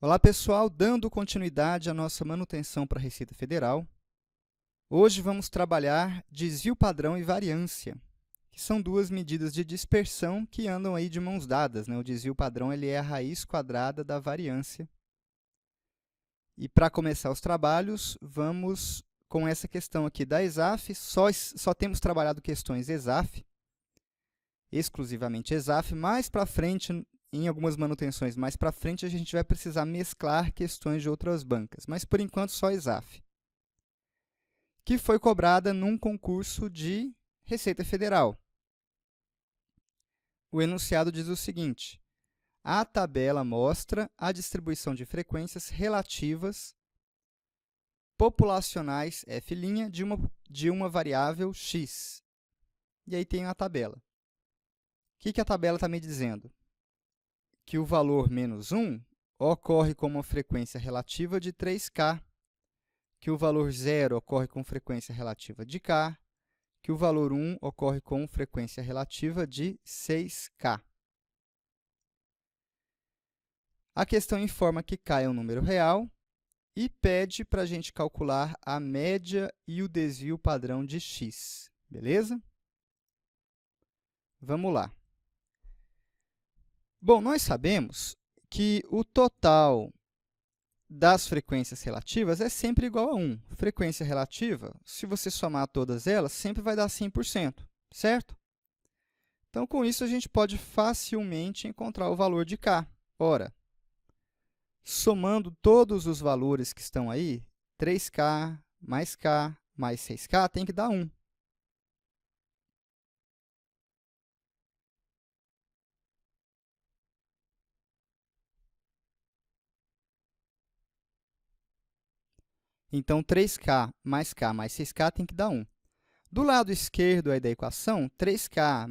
Olá, pessoal! Dando continuidade à nossa manutenção para a Receita Federal, hoje vamos trabalhar desvio padrão e variância, que são duas medidas de dispersão que andam aí de mãos dadas, né? O desvio padrão ele é a raiz quadrada da variância. E para começar os trabalhos, vamos com essa questão aqui da ESAF. Só temos trabalhado questões ESAF, exclusivamente ESAF. Mais para frente, em algumas manutenções mais para frente, a gente vai precisar mesclar questões de outras bancas, mas por enquanto só ESAF, que foi cobrada num concurso de Receita Federal. O enunciado diz o seguinte: a tabela mostra a distribuição de frequências relativas populacionais f' de uma variável x. E aí tem a tabela. O que a tabela está me dizendo? Que o valor menos 1 ocorre com uma frequência relativa de 3k, que o valor 0 ocorre com frequência relativa de k, que o valor 1 ocorre com frequência relativa de 6k. A questão informa que k é um número real e pede para a gente calcular a média e o desvio padrão de x. Beleza? Vamos lá. Bom, nós sabemos que o total das frequências relativas é sempre igual a 1. Frequência relativa, se você somar todas elas, sempre vai dar 100%, certo? Então, com isso, a gente pode facilmente encontrar o valor de k. Ora, somando todos os valores que estão aí, 3k mais 6k, tem que dar 1. Então, 3k mais 6k tem que dar 1. Do lado esquerdo aí da equação, 3k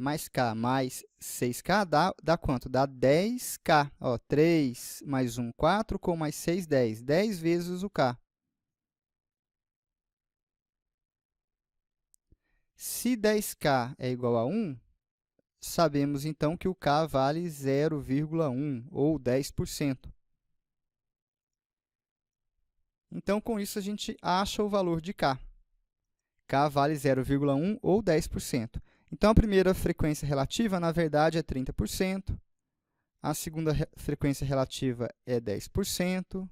mais 6k dá quanto? Dá 10k. Ó, 3 mais 1, 4, com mais 6, 10. 10 vezes o k. Se 10k é igual a 1, sabemos, então, que o k vale 0,1, ou 10%. Então, com isso, a gente acha o valor de k. k vale 0,1 ou 10%. Então, a primeira frequência relativa, na verdade, é 30%. A segunda frequência relativa é 10%.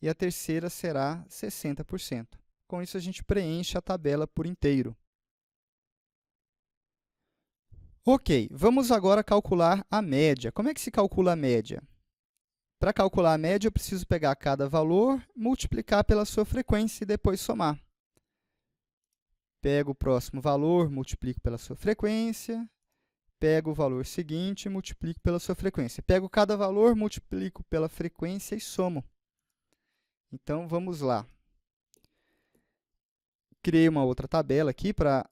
E a terceira será 60%. Com isso, a gente preenche a tabela por inteiro. Ok, vamos agora calcular a média. Como é que se calcula a média? Para calcular a média, eu preciso pegar cada valor, multiplicar pela sua frequência e depois somar. Pego o próximo valor, multiplico pela sua frequência. Pego o valor seguinte, multiplico pela sua frequência. Pego cada valor, multiplico pela frequência e somo. Então, vamos lá. Criei uma outra tabela aqui para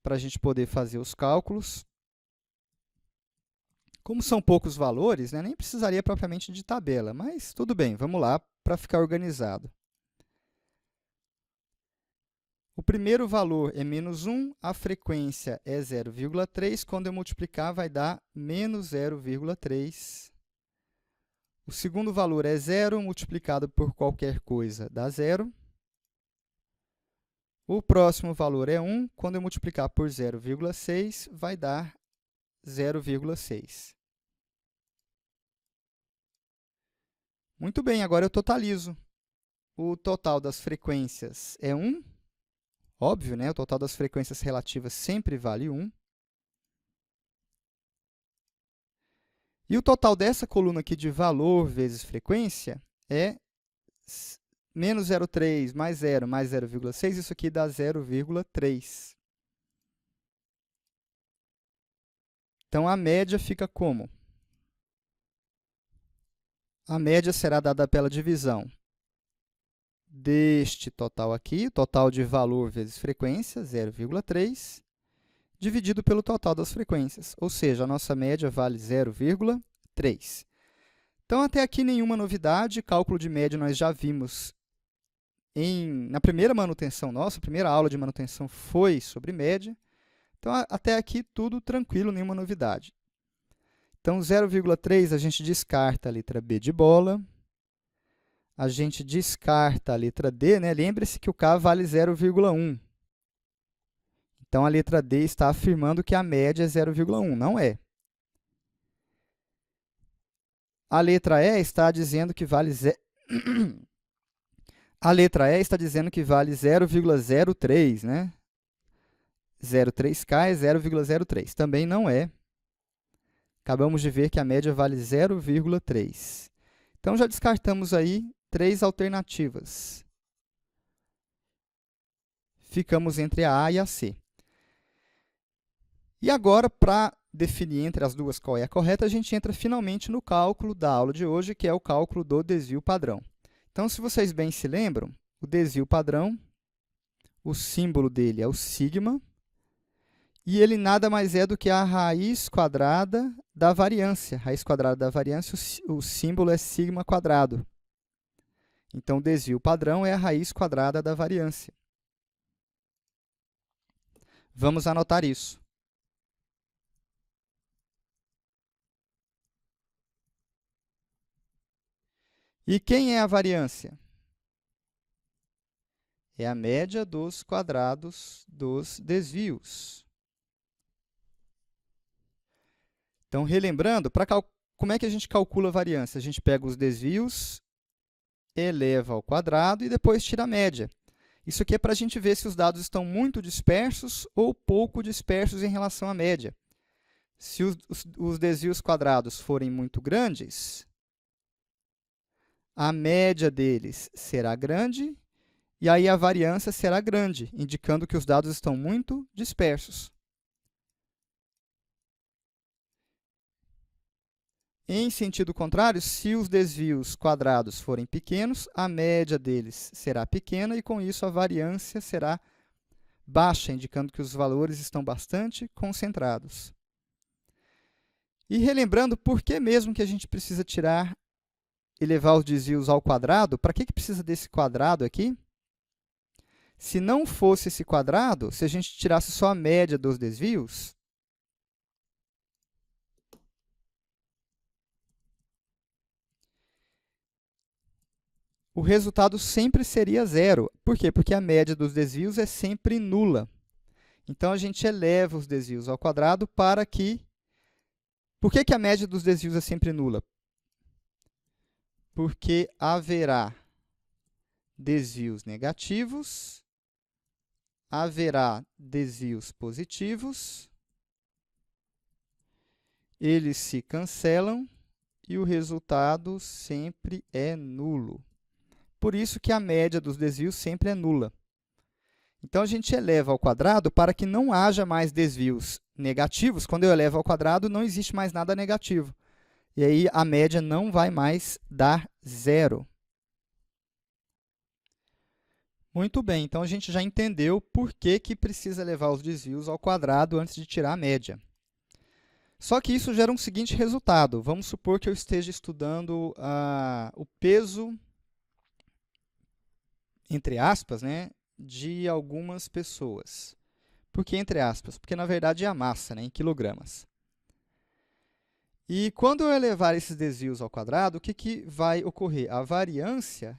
a gente poder fazer os cálculos. Como são poucos valores, né, nem precisaria propriamente de tabela, mas tudo bem, vamos lá para ficar organizado. O primeiro valor é menos 1, a frequência é 0,3. Quando eu multiplicar, vai dar menos 0,3. O segundo valor é 0, multiplicado por qualquer coisa dá 0. O próximo valor é 1. Quando eu multiplicar por 0,6, vai dar 0,6. Muito bem, agora eu totalizo. O total das frequências é 1. Óbvio, né? O total das frequências relativas sempre vale 1. E o total dessa coluna aqui de valor vezes frequência é menos 0,3 mais 0 mais 0,6. Isso aqui dá 0,3. Então, a média fica como? A média será dada pela divisão deste total aqui, o total de valor vezes frequência, 0,3, dividido pelo total das frequências, ou seja, a nossa média vale 0,3. Então, até aqui, nenhuma novidade. Cálculo de média nós já vimos na primeira manutenção nossa, a primeira aula de manutenção foi sobre média. Então, até aqui, tudo tranquilo, nenhuma novidade. Então, 0,3 a gente descarta a letra B de bola. A gente descarta a letra D, né? Lembre-se que o K vale 0,1. Então, a letra D está afirmando que a média é 0,1. Não é. A letra E está dizendo que vale a letra E está dizendo que vale 0,03, né? 0,3K é 0,03. Também não é. Acabamos de ver que a média vale 0,3. Então, já descartamos aí 3 alternativas. Ficamos entre a A e a C. E agora, para definir entre as duas qual é a correta, a gente entra finalmente no cálculo da aula de hoje, que é o cálculo do desvio padrão. Então, se vocês bem se lembram, o desvio padrão, o símbolo dele é o sigma, e ele nada mais é do que a raiz quadrada da variância. Raiz quadrada da variância, o símbolo é sigma quadrado. Então, o desvio padrão é a raiz quadrada da variância. Vamos anotar isso. E quem é a variância? É a média dos quadrados dos desvios. Então, relembrando, como é que a gente calcula a variância? A gente pega os desvios, eleva ao quadrado e depois tira a média. Isso aqui é para a gente ver se os dados estão muito dispersos ou pouco dispersos em relação à média. Se os desvios quadrados forem muito grandes, a média deles será grande, e aí a variância será grande, indicando que os dados estão muito dispersos. Em sentido contrário, se os desvios quadrados forem pequenos, a média deles será pequena, e com isso a variância será baixa, indicando que os valores estão bastante concentrados. E relembrando, por que mesmo que a gente precisa tirar e levar os desvios ao quadrado? Para que precisa desse quadrado aqui? Se não fosse esse quadrado, se a gente tirasse só a média dos desvios, o resultado sempre seria zero. Por quê? Porque a média dos desvios é sempre nula. Então, a gente eleva os desvios ao quadrado para que... Por que a média dos desvios é sempre nula? Porque haverá desvios negativos, haverá desvios positivos, eles se cancelam e o resultado sempre é nulo. Por isso que a média dos desvios sempre é nula. Então, a gente eleva ao quadrado para que não haja mais desvios negativos. Quando eu elevo ao quadrado, não existe mais nada negativo. E aí, a média não vai mais dar zero. Muito bem, então a gente já entendeu por que precisa levar os desvios ao quadrado antes de tirar a média. Só que isso gera um seguinte resultado. Vamos supor que eu esteja estudando o peso, entre aspas, né, de algumas pessoas. Por que entre aspas? Porque, na verdade, é a massa, né, em quilogramas. E quando eu elevar esses desvios ao quadrado, o que vai ocorrer? A variância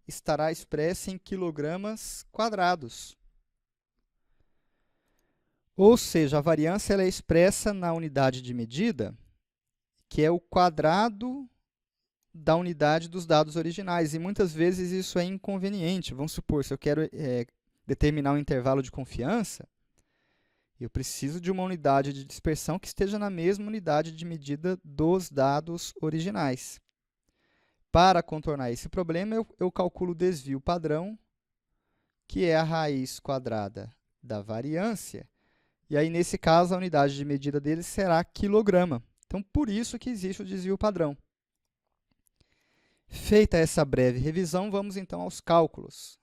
estará expressa em quilogramas quadrados. Ou seja, a variância ela é expressa na unidade de medida, que é o quadrado da unidade dos dados originais. E muitas vezes isso é inconveniente. Vamos supor, se eu quero determinar um intervalo de confiança, eu preciso de uma unidade de dispersão que esteja na mesma unidade de medida dos dados originais. Para contornar esse problema, eu calculo o desvio padrão, que é a raiz quadrada da variância. E aí, nesse caso, a unidade de medida dele será quilograma. Então, por isso que existe o desvio padrão. Feita essa breve revisão, vamos então aos cálculos.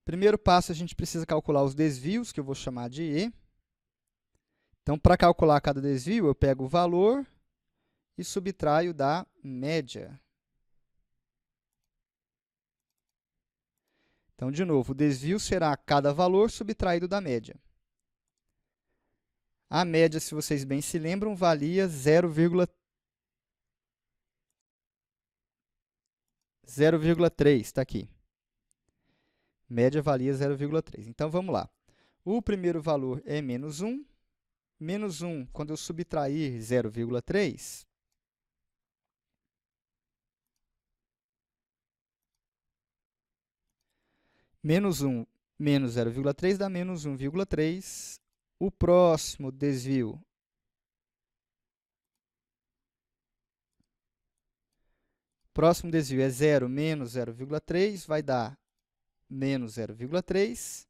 Primeiro passo, a gente precisa calcular os desvios, que eu vou chamar de E. Então, para calcular cada desvio, eu pego o valor e subtraio da média. Então, de novo, o desvio será cada valor subtraído da média. A média, se vocês bem se lembram, valia 0,3, está aqui. Média valia 0,3. Então, vamos lá. O primeiro valor é menos 1. Menos 1, quando eu subtrair 0,3, menos 1 menos 0,3 dá menos 1,3. O próximo desvio é 0 menos 0,3, vai dar menos 0,3.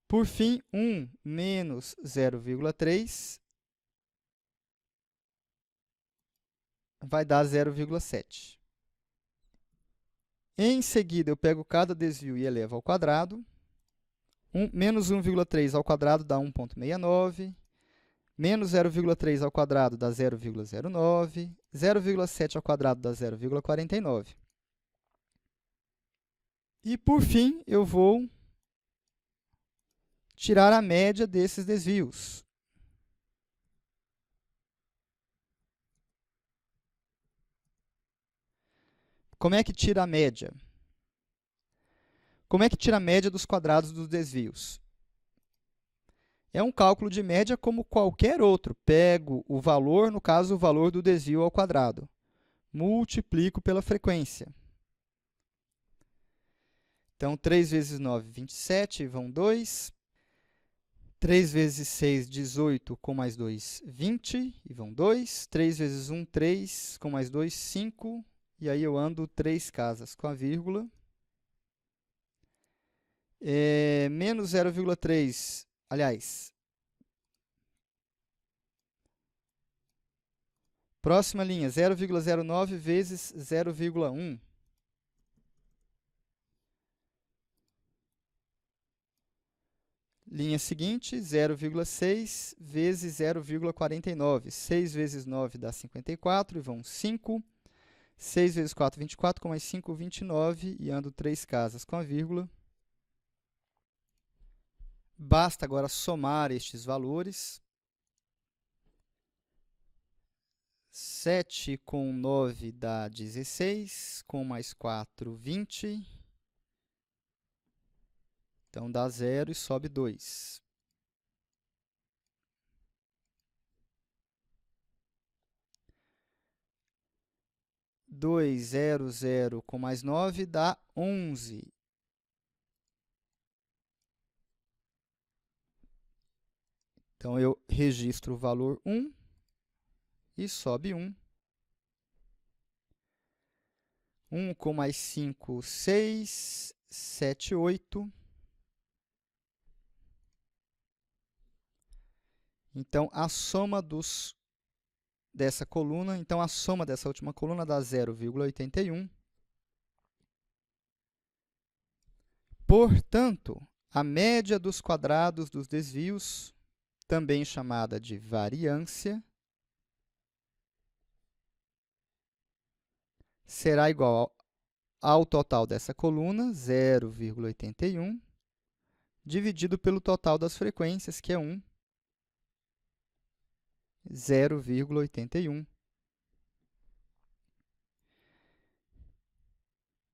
Por fim, 1 menos 0,3 vai dar 0,7. Em seguida, eu pego cada desvio e elevo ao quadrado. Menos 1,3 ao quadrado dá 1,69. Menos 0,3 ao quadrado dá 0,09. 0,7 ao quadrado dá 0,49. E, por fim, eu vou tirar a média desses desvios. Como é que tira a média? Como é que tira a média dos quadrados dos desvios? É um cálculo de média como qualquer outro. Pego o valor, no caso, o valor do desvio ao quadrado. Multiplico pela frequência. Então, 3 vezes 9, 27, vão 2. 3 vezes 6, 18, com mais 2, 20, e vão 2. 3 vezes 1, 3, com mais 2, 5. E aí eu ando 3 casas com a vírgula. Menos 0,3, aliás, próxima linha, 0,09 vezes 0,1. Linha seguinte, 0,6 vezes 0,49. 6 vezes 9 dá 54, e vão 5. 6 vezes 4, 24, com mais 5, 29, e ando 3 casas com a vírgula. Basta agora somar estes valores. 7 com 9 dá 16, com mais 4, 20. Então, dá 0 e sobe 2. Dois, 0, 0 com mais 9 dá 11. Então, eu registro o valor 1 e sobe 1. 1 com mais 5, 6, 7, 8. Então, a soma dessa coluna, então a soma dessa última coluna dá 0,81. Portanto, a média dos quadrados dos desvios, também chamada de variância, será igual ao total dessa coluna, 0,81, dividido pelo total das frequências, que é 1, 0,81,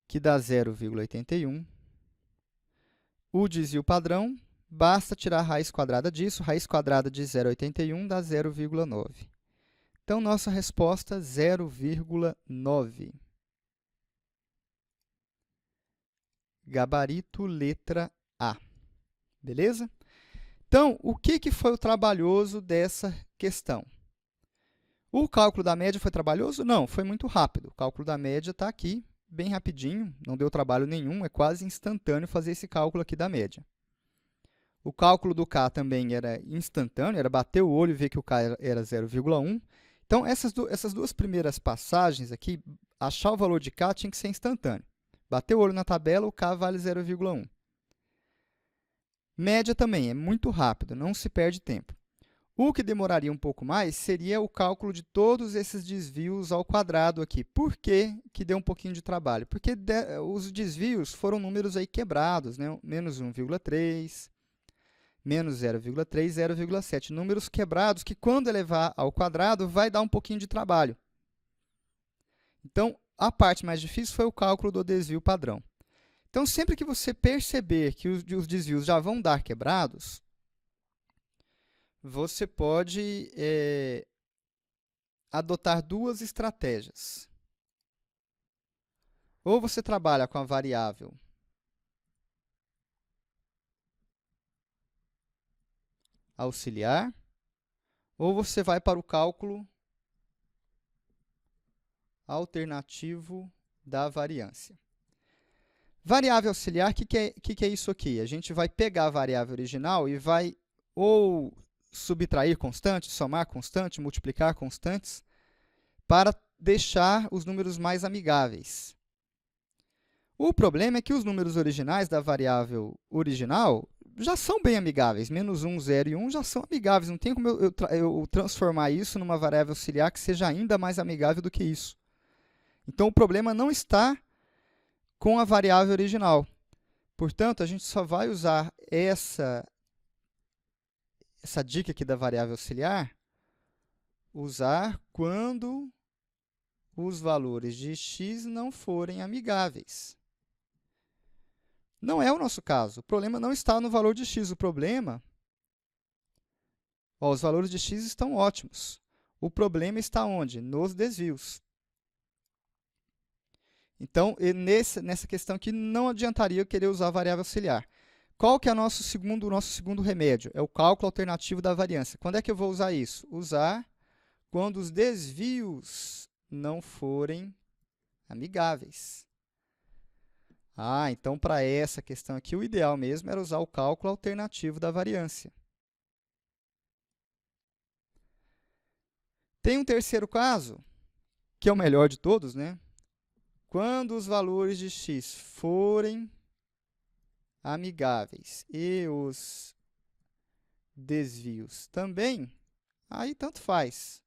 que dá 0,81. O desvio padrão, basta tirar a raiz quadrada disso. Raiz quadrada de 0,81 dá 0,9. Então, nossa resposta, 0,9. Gabarito, letra A. Beleza? Então, o que foi o trabalhoso dessa questão? O cálculo da média foi trabalhoso? Não, foi muito rápido. O cálculo da média está aqui, bem rapidinho, não deu trabalho nenhum, é quase instantâneo fazer esse cálculo aqui da média. O cálculo do K também era instantâneo, era bater o olho e ver que o K era 0,1. Então, essas duas primeiras passagens aqui, achar o valor de K tinha que ser instantâneo. Bater o olho na tabela, o K vale 0,1. Média também, é muito rápido, não se perde tempo. O que demoraria um pouco mais seria o cálculo de todos esses desvios ao quadrado aqui. Por que que deu um pouquinho de trabalho? Porque os desvios foram números aí quebrados, né? Menos 1,3, menos 0,3, 0,7. Números quebrados que, quando elevar ao quadrado, vai dar um pouquinho de trabalho. Então, a parte mais difícil foi o cálculo do desvio padrão. Então, sempre que você perceber que os desvios já vão dar quebrados, você pode adotar duas estratégias. Ou você trabalha com a variável auxiliar, ou você vai para o cálculo alternativo da variância. Variável auxiliar, o que é isso aqui? A gente vai pegar a variável original e vai ou subtrair constantes, somar constantes, multiplicar constantes, para deixar os números mais amigáveis. O problema é que os números originais da variável original já são bem amigáveis. Menos 1, 0 e 1 já são amigáveis. Não tem como eu transformar isso numa variável auxiliar que seja ainda mais amigável do que isso. Então, o problema não está com a variável original. Portanto, a gente só vai usar essa dica aqui da variável auxiliar, usar quando os valores de x não forem amigáveis. Não é o nosso caso. O problema não está no valor de x. O problema... os valores de x estão ótimos. O problema está onde? Nos desvios. Então, nessa questão aqui, não adiantaria eu querer usar a variável auxiliar. Qual que é o nosso segundo remédio? É o cálculo alternativo da variância. Quando é que eu vou usar isso? Usar quando os desvios não forem amigáveis. Então, para essa questão aqui, o ideal mesmo era usar o cálculo alternativo da variância. Tem um terceiro caso, que é o melhor de todos, né? Quando os valores de x forem amigáveis e os desvios também, aí tanto faz.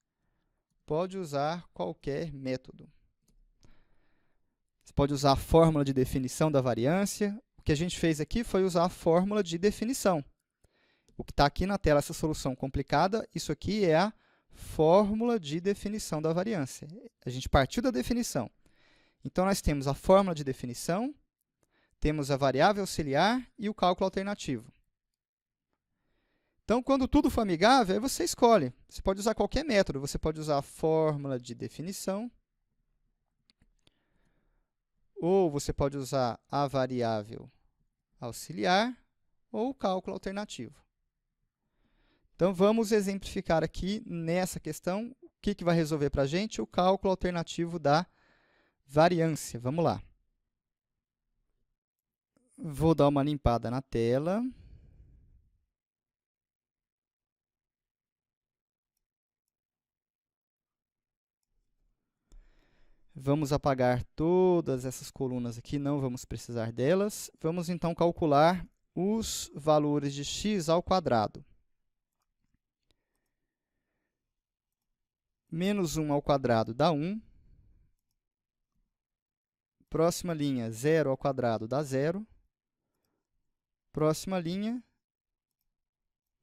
Pode usar qualquer método. Você pode usar a fórmula de definição da variância. O que a gente fez aqui foi usar a fórmula de definição. O que está aqui na tela, essa solução complicada, isso aqui é a fórmula de definição da variância. A gente partiu da definição. Então, nós temos a fórmula de definição, temos a variável auxiliar e o cálculo alternativo. Então, quando tudo for amigável, aí você escolhe. Você pode usar qualquer método. Você pode usar a fórmula de definição, ou você pode usar a variável auxiliar, ou o cálculo alternativo. Então, vamos exemplificar aqui nessa questão o que vai resolver para a gente o cálculo alternativo da variância. Vamos lá. Vou dar uma limpada na tela. Vamos apagar todas essas colunas aqui, não vamos precisar delas. Vamos, então, calcular os valores de x ao quadrado. Menos 1 ao quadrado dá 1. Próxima linha, 0 ao quadrado dá 0. Próxima linha,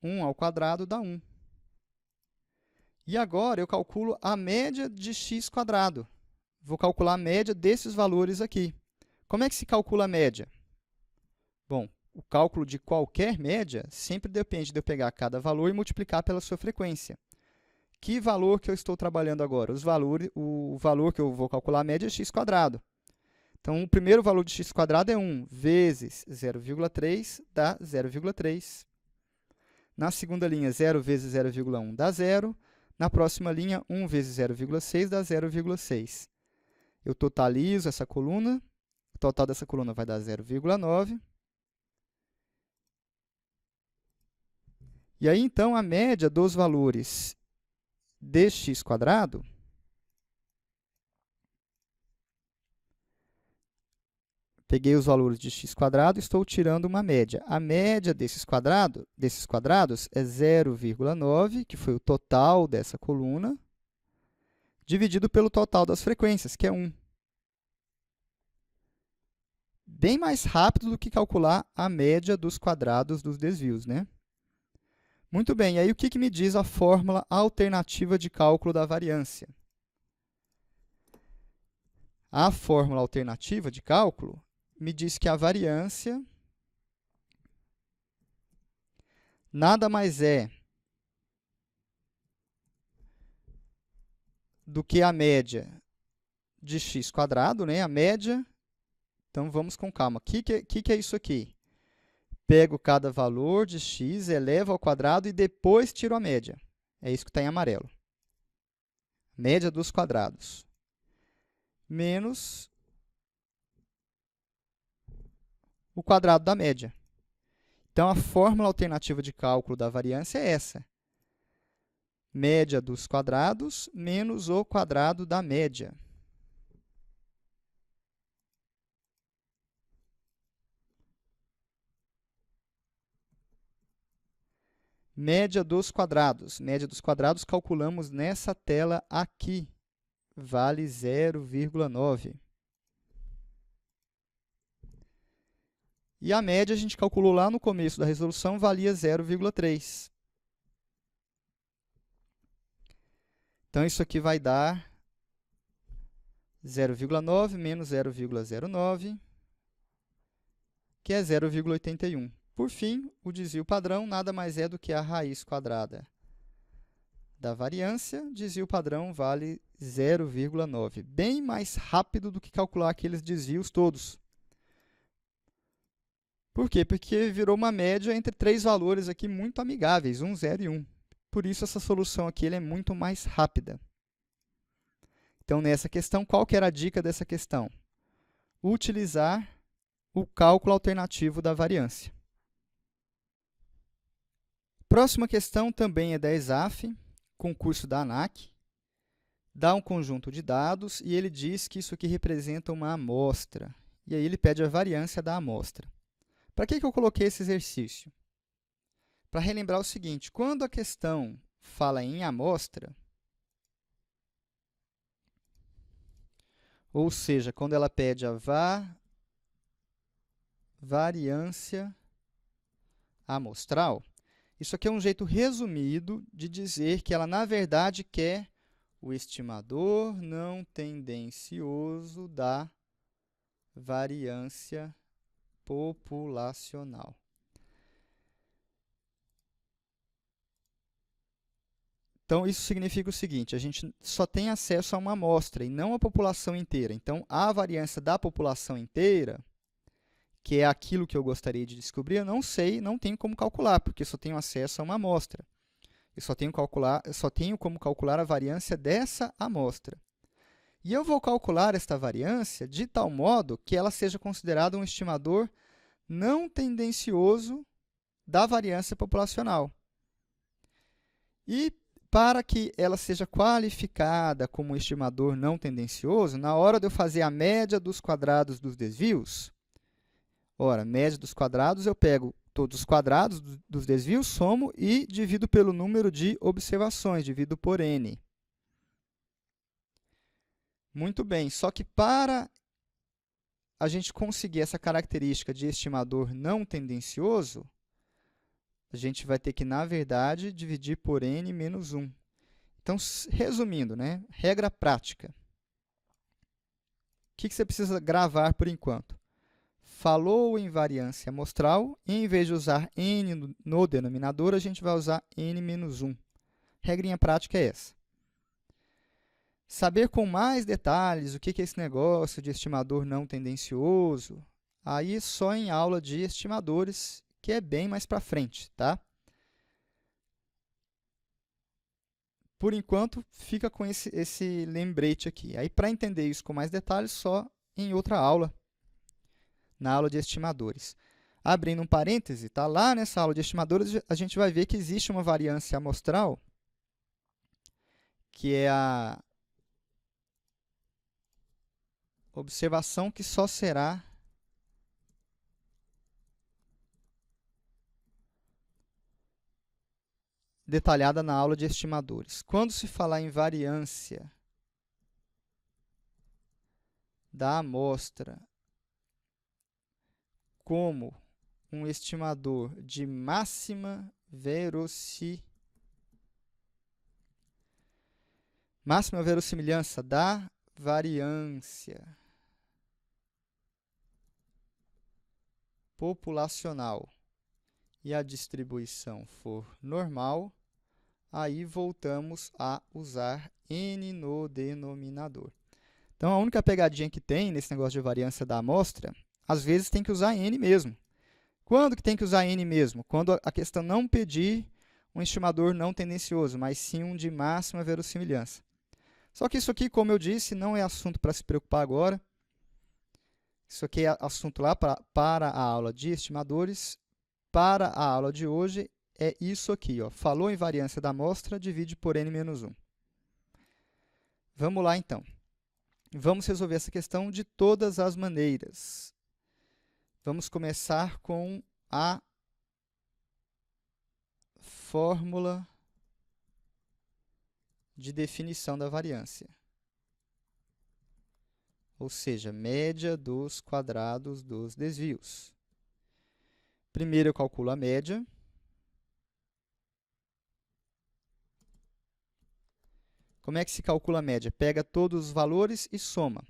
1 ao quadrado dá 1. E agora eu calculo a média de x quadrado. Vou calcular a média desses valores aqui. Como é que se calcula a média? Bom, o cálculo de qualquer média sempre depende de eu pegar cada valor e multiplicar pela sua frequência. Que valor que eu estou trabalhando agora? O valor que eu vou calcular a média é x quadrado. Então, o primeiro valor de x quadrado é 1 vezes 0,3 dá 0,3. Na segunda linha, 0 vezes 0,1 dá 0. Na próxima linha, 1 vezes 0,6 dá 0,6. Eu totalizo essa coluna. O total dessa coluna vai dar 0,9. E aí, então, a média dos valores de x quadrado Peguei os valores de x² e estou tirando uma média. A média desses quadrados é 0,9, que foi o total dessa coluna, dividido pelo total das frequências, que é 1. Bem mais rápido do que calcular a média dos quadrados dos desvios, né? Muito bem, e aí o que me diz a fórmula alternativa de cálculo da variância? A fórmula alternativa de cálculo me diz que a variância nada mais é do que a média de x², né? A média. Então, vamos com calma. O que é isso aqui? Pego cada valor de x, elevo ao quadrado e depois tiro a média. É isso que está em amarelo. Média dos quadrados. Menos o quadrado da média. Então, a fórmula alternativa de cálculo da variância é essa. Média dos quadrados menos o quadrado da média. Média dos quadrados. Média dos quadrados calculamos nessa tela aqui. Vale 0,9. E a média a gente calculou lá no começo da resolução, valia 0,3. Então, isso aqui vai dar 0,9 menos 0,09, que é 0,81. Por fim, o desvio padrão nada mais é do que a raiz quadrada da variância. Desvio padrão vale 0,9. Bem mais rápido do que calcular aqueles desvios todos. Por quê? Porque virou uma média entre três valores aqui muito amigáveis, 1, 0 e 1. Por isso, essa solução aqui é muito mais rápida. Então, nessa questão, qual que era a dica dessa questão? Utilizar o cálculo alternativo da variância. Próxima questão também é da ESAF, concurso da ANAC. Dá um conjunto de dados e ele diz que isso aqui representa uma amostra. E aí ele pede a variância da amostra. Para que eu coloquei esse exercício? Para relembrar o seguinte, quando a questão fala em amostra, ou seja, quando ela pede a variância amostral, isso aqui é um jeito resumido de dizer que ela, na verdade, quer o estimador não tendencioso da variância populacional. Então, isso significa o seguinte, a gente só tem acesso a uma amostra e não a população inteira. Então, a variância da população inteira, que é aquilo que eu gostaria de descobrir, eu não sei, não tenho como calcular, porque só tenho acesso a uma amostra. Eu só tenho como calcular a variância dessa amostra. E eu vou calcular esta variância de tal modo que ela seja considerada um estimador não tendencioso da variância populacional. E para que ela seja qualificada como estimador não tendencioso, na hora de eu fazer a média dos quadrados dos desvios, ora, média dos quadrados, eu pego todos os quadrados dos desvios, somo e divido pelo número de observações, divido por n. Muito bem, só que para a gente conseguir essa característica de estimador não tendencioso, a gente vai ter que, na verdade, dividir por n menos 1. Então, resumindo, né? Regra prática. O que você precisa gravar por enquanto? Falou em variância amostral, em vez de usar n no denominador, a gente vai usar n menos 1. Regrinha prática é essa. Saber com mais detalhes o que é esse negócio de estimador não tendencioso, aí só em aula de estimadores, que é bem mais para frente, tá? Por enquanto, fica com esse lembrete aqui. Aí, para entender isso com mais detalhes, só em outra aula, na aula de estimadores. Abrindo um parêntese, tá? Lá nessa aula de estimadores, a gente vai ver que existe uma variância amostral, que é a observação que só será detalhada na aula de estimadores. Quando se falar em variância da amostra como um estimador de máxima verossimilhança da variância populacional e a distribuição for normal, aí voltamos a usar n no denominador. Então, a única pegadinha que tem nesse negócio de variância da amostra, às vezes tem que usar n mesmo. Quando que tem que usar n mesmo? Quando a questão não pedir um estimador não tendencioso, mas sim um de máxima verossimilhança. Só que isso aqui, como eu disse, não é assunto para se preocupar agora. Isso aqui é assunto lá para a aula de estimadores. Para a aula de hoje, é isso aqui. Ó. Falou em variância da amostra, divide por n-1. Vamos lá, então. Vamos resolver essa questão de todas as maneiras. Vamos começar com a fórmula de definição da variância. Ou seja, média dos quadrados dos desvios. Primeiro eu calculo a média. Como é que se calcula a média? Pega todos os valores e soma.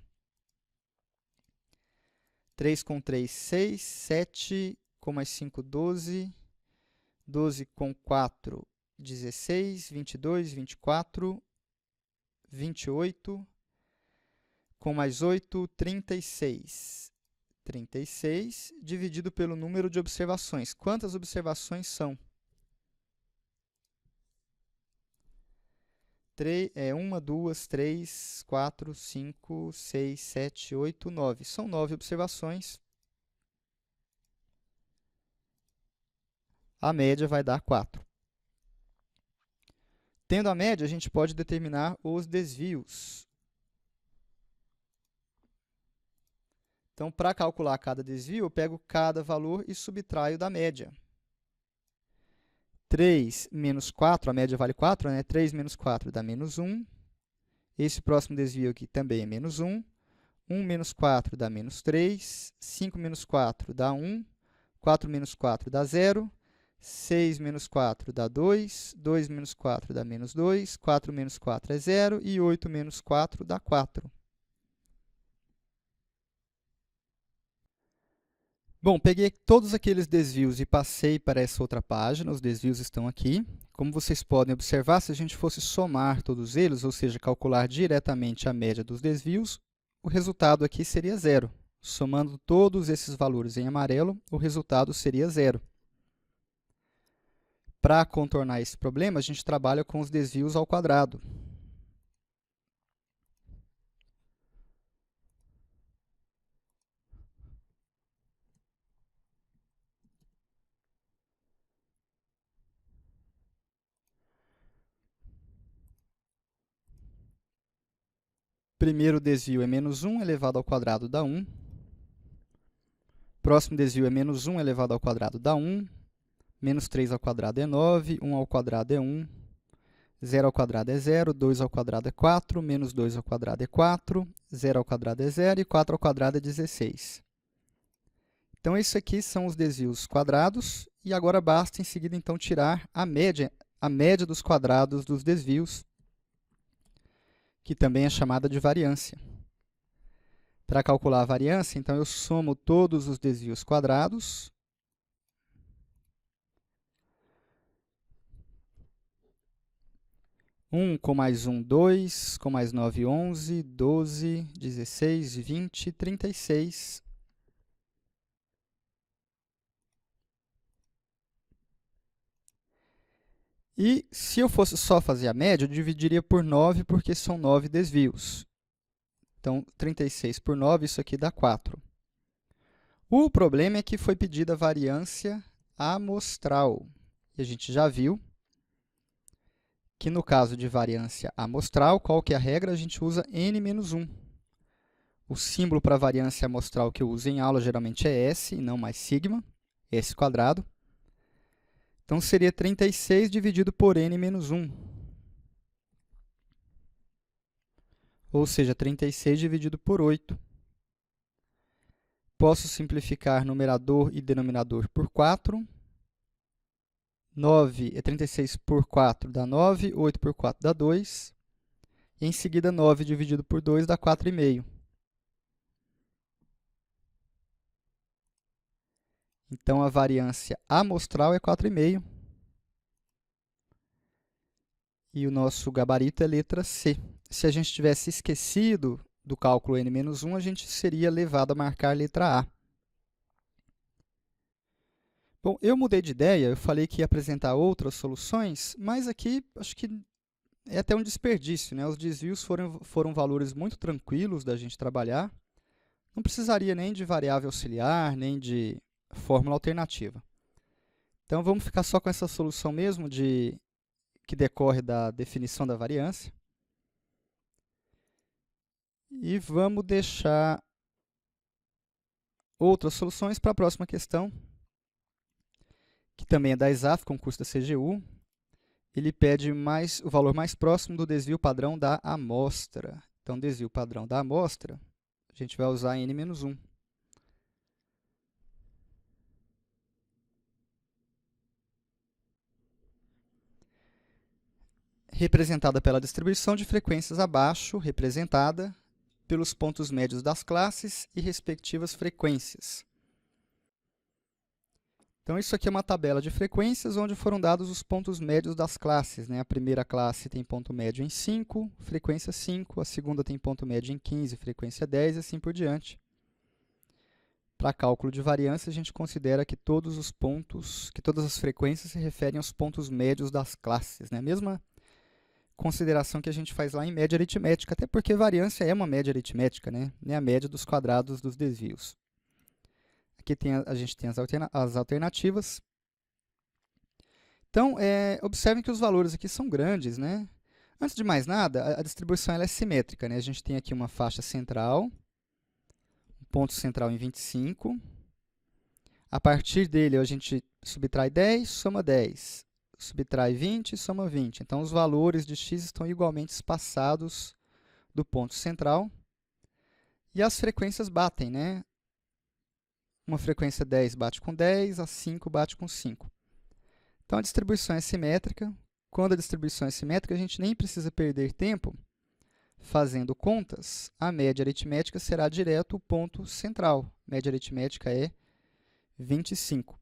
3 com 3, 6, 7 com mais 5, 12, 12 com 4, 16, 22, 24, 28, com mais 8, 36. 36 dividido pelo número de observações. Quantas observações são? 1, 2, 3, 4, 5, 6, 7, 8, 9. São 9 observações. A média vai dar 4. Tendo a média, a gente pode determinar os desvios. Então, para calcular cada desvio, eu pego cada valor e subtraio da média. 3 menos 4, a média vale 4, né? 3 menos 4 dá menos 1. Esse próximo desvio aqui também é menos 1. 1 menos 4 dá menos 3. 5 menos 4 dá 1. 4 menos 4 dá 0. 6 menos 4 dá 2. 2 menos 4 dá menos 2. 4 menos 4 é 0. E 8 menos 4 dá 4. Bom, peguei todos aqueles desvios e passei para essa outra página. Os desvios estão aqui. Como vocês podem observar, se a gente fosse somar todos eles, ou seja, calcular diretamente a média dos desvios, o resultado aqui seria 0. Somando todos esses valores em amarelo, o resultado seria 0. Para contornar esse problema, a gente trabalha com os desvios ao quadrado. Primeiro desvio é menos 1 elevado ao quadrado dá 1. Próximo desvio é menos 1 elevado ao quadrado dá 1. Menos 3 ao quadrado é 9. 1 ao quadrado é 1. 0 ao quadrado é 0. 2 ao quadrado é 4. Menos 2 ao quadrado é 4. 0 ao quadrado é 0. E 4 ao quadrado é 16. Então, esses aqui são os desvios quadrados. E agora basta, em seguida, então, tirar a média dos quadrados dos desvios, que também é chamada de variância. Para calcular a variância, então, eu somo todos os desvios quadrados. Com mais 1, 2, com mais 9, 11, 12, 16, 20, 36. E se eu fosse só fazer a média, eu dividiria por 9, porque são 9 desvios. Então, 36 por 9, isso aqui dá 4. O problema é que foi pedida a variância amostral. E a gente já viu que, no caso de variância amostral, qual que é a regra? A gente usa n-1. O símbolo para variância amostral que eu uso em aula geralmente é S, e não mais sigma, S². Então, seria 36 dividido por n menos 1. Ou seja, 36 dividido por 8. Posso simplificar numerador e denominador por 4. 36 por 4 dá 9, 8 por 4 dá 2. E em seguida, 9 dividido por 2 dá 4,5. Então, a variância amostral é 4,5. E o nosso gabarito é letra C. Se a gente tivesse esquecido do cálculo n-1, a gente seria levado a marcar letra A. Bom, eu mudei de ideia, eu falei que ia apresentar outras soluções, mas aqui acho que é até um desperdício, né? Os desvios foram valores muito tranquilos da gente trabalhar. Não precisaria nem de variável auxiliar, nem de fórmula alternativa. Então, vamos ficar só com essa solução mesmo, que decorre da definição da variância. E vamos deixar outras soluções para a próxima questão, que também é da ESAF, concurso da CGU. Ele pede o valor mais próximo do desvio padrão da amostra. Então, desvio padrão da amostra, a gente vai usar n-1. Representada pela distribuição de frequências abaixo, representada pelos pontos médios das classes e respectivas frequências. Então, isso aqui é uma tabela de frequências onde foram dados os pontos médios das classes, né? A primeira classe tem ponto médio em 5, frequência 5. A segunda tem ponto médio em 15, frequência 10, e assim por diante. Para cálculo de variância, a gente considera que todas as frequências se referem aos pontos médios das classes, né? Mesma consideração que a gente faz lá em média aritmética, até porque variância é uma média aritmética, né? É a média dos quadrados dos desvios. Aqui a gente tem as alternativas. Então, observem que os valores aqui são grandes, né? Antes de mais nada, a distribuição ela é simétrica, né? A gente tem aqui uma faixa central, um ponto central em 25. A partir dele, a gente subtrai 10, soma 10. Subtrai 20, soma 20. Então, os valores de x estão igualmente espaçados do ponto central. E as frequências batem, né? Uma frequência 10 bate com 10, a 5 bate com 5. Então, a distribuição é simétrica. Quando a distribuição é simétrica, a gente nem precisa perder tempo fazendo contas. A média aritmética será direto o ponto central. A média aritmética é 25.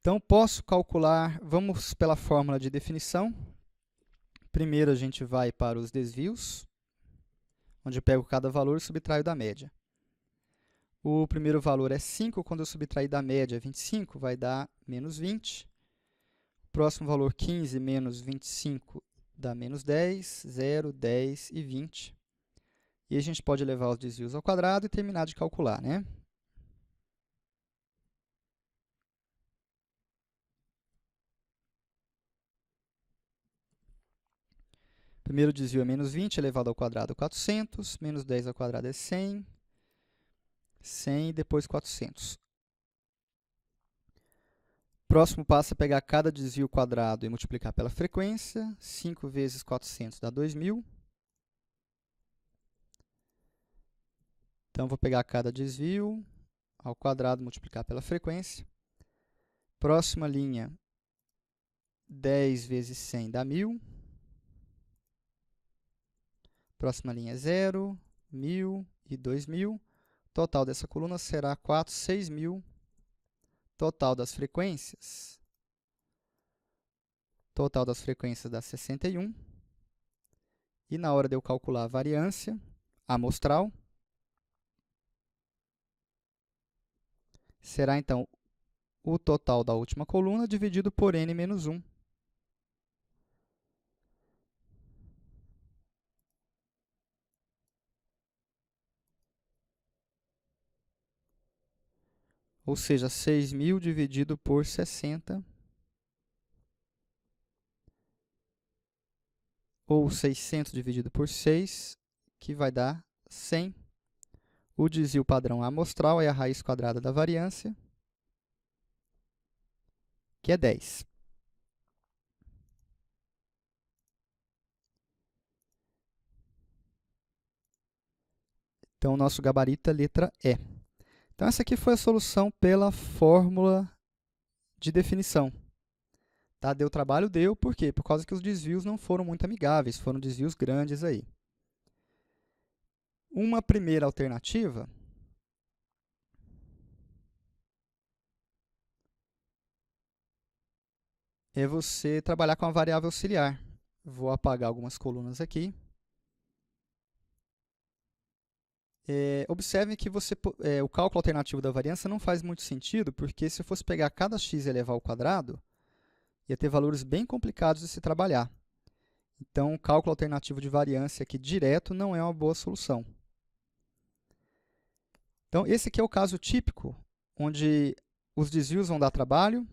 Então, posso calcular, vamos pela fórmula de definição. Primeiro, a gente vai para os desvios, onde eu pego cada valor e subtraio da média. O primeiro valor é 5, quando eu subtrair da média 25, vai dar menos 20. O próximo valor, 15 menos 25, dá menos 10, 0, 10 e 20. E a gente pode levar os desvios ao quadrado e terminar de calcular, né? Primeiro desvio é menos 20 elevado ao quadrado, 400. Menos 10 ao quadrado é 100. 100 e depois 400. Próximo passo é pegar cada desvio quadrado e multiplicar pela frequência. 5 vezes 400 dá 2.000. Então, vou pegar cada desvio ao quadrado e multiplicar pela frequência. Próxima linha, 10 vezes 100 dá 1.000. Próxima linha é 0, 1.000 e 2.000. Total dessa coluna será 4, 6.000. Total das frequências. Total das frequências dá 61. E na hora de eu calcular a variância amostral, será, então, o total da última coluna dividido por n menos 1. Ou seja, 6.000 dividido por 60, ou 600 dividido por 6, que vai dar 100. o desvio padrão amostral é a raiz quadrada da variância, que é 10. Então, o nosso gabarito é a letra E. Então, essa aqui foi a solução pela fórmula de definição. Tá? Deu trabalho? Deu. Por quê? Por causa que os desvios não foram muito amigáveis, foram desvios grandes aí. Uma primeira alternativa é você trabalhar com a variável auxiliar. Vou apagar algumas colunas aqui. Observe que o cálculo alternativo da variância não faz muito sentido, porque se eu fosse pegar cada x e elevar ao quadrado, ia ter valores bem complicados de se trabalhar. Então, o cálculo alternativo de variância aqui direto não é uma boa solução. Então, esse aqui é o caso típico, onde os desvios vão dar trabalho.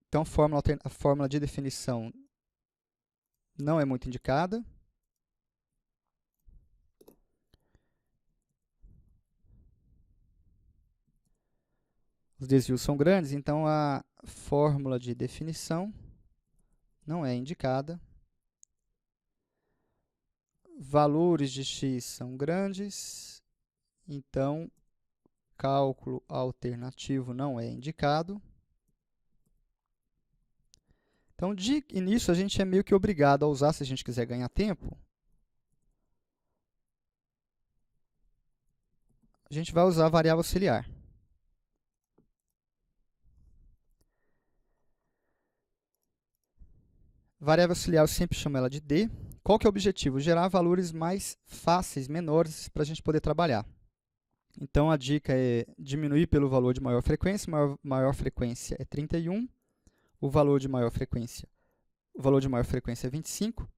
Então, a fórmula de definição não é muito indicada. Os desvios são grandes, então a fórmula de definição não é indicada. Valores de x são grandes, então cálculo alternativo não é indicado. Então, de início, a gente é meio que obrigado a usar, se a gente quiser ganhar tempo, a gente vai usar a variável auxiliar. Variável auxiliar, eu sempre chamo ela de D. Qual que é o objetivo? Gerar valores mais fáceis, menores, para a gente poder trabalhar. Então, a dica é diminuir pelo valor de maior frequência. Maior frequência é 31. O valor de maior frequência é 25.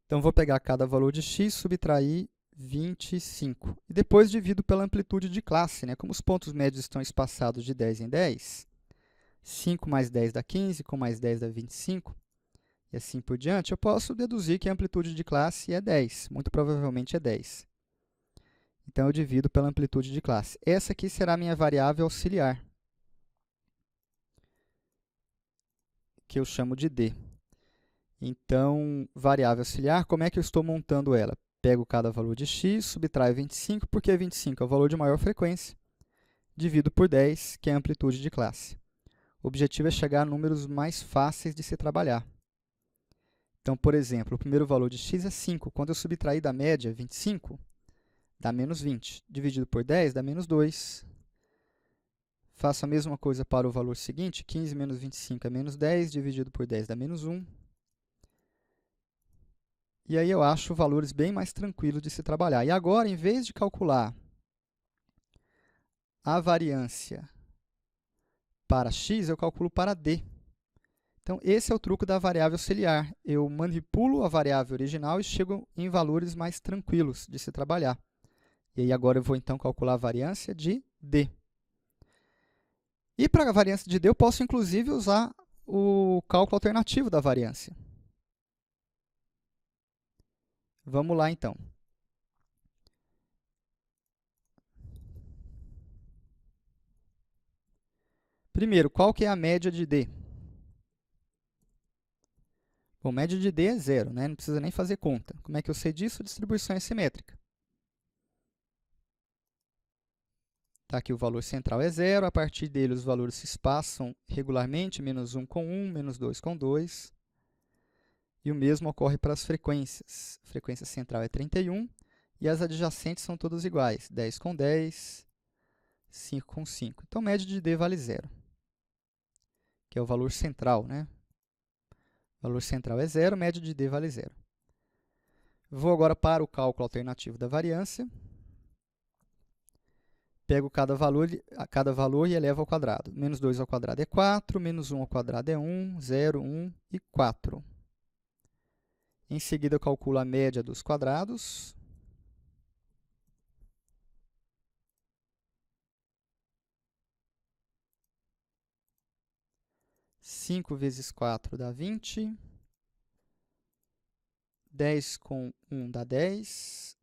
Então, vou pegar cada valor de x, subtrair 25. E depois divido pela amplitude de classe, né? Como os pontos médios estão espaçados de 10 em 10, 5 mais 10 dá 15, com mais 10 dá 25, e assim por diante, eu posso deduzir que a amplitude de classe é 10. Muito provavelmente é 10. Então, eu divido pela amplitude de classe. Essa aqui será a minha variável auxiliar, que eu chamo de D. Então, variável auxiliar, como é que eu estou montando ela? Pego cada valor de x, subtraio 25, porque 25 é o valor de maior frequência, divido por 10, que é a amplitude de classe. O objetivo é chegar a números mais fáceis de se trabalhar. Então, por exemplo, o primeiro valor de x é 5. Quando eu subtrair da média 25, dá menos 20. Dividido por 10, dá menos 2. Faço a mesma coisa para o valor seguinte. 15 menos 25 é menos 10. Dividido por 10 dá menos 1. E aí eu acho valores bem mais tranquilos de se trabalhar. E agora, em vez de calcular a variância para x, eu calculo para d. Então, esse é o truque da variável auxiliar. Eu manipulo a variável original e chego em valores mais tranquilos de se trabalhar. E aí, agora eu vou, então, calcular a variância de d. E para a variância de d, eu posso, inclusive, usar o cálculo alternativo da variância. Vamos lá, então. Primeiro, qual que é a média de d? Bom, média de d é zero, né? Não precisa nem fazer conta. Como é que eu sei disso? Distribuição é simétrica. Tá, aqui o valor central é zero, a partir dele os valores se espaçam regularmente, menos 1 com 1, menos 2 com 2. E o mesmo ocorre para as frequências. A frequência central é 31 e as adjacentes são todas iguais, 10 com 10, 5 com 5. Então, média de d vale zero, que é o valor central, né? O valor central é zero, média de d vale zero. Vou agora para o cálculo alternativo da variância. Pego cada valor e elevo ao quadrado. Menos 2 ao quadrado é 4, menos 1 ao quadrado é 1, 0, 1 e 4. Em seguida, eu calculo a média dos quadrados. Cinco vezes 4 dá 20. 10 com 1 dá 10.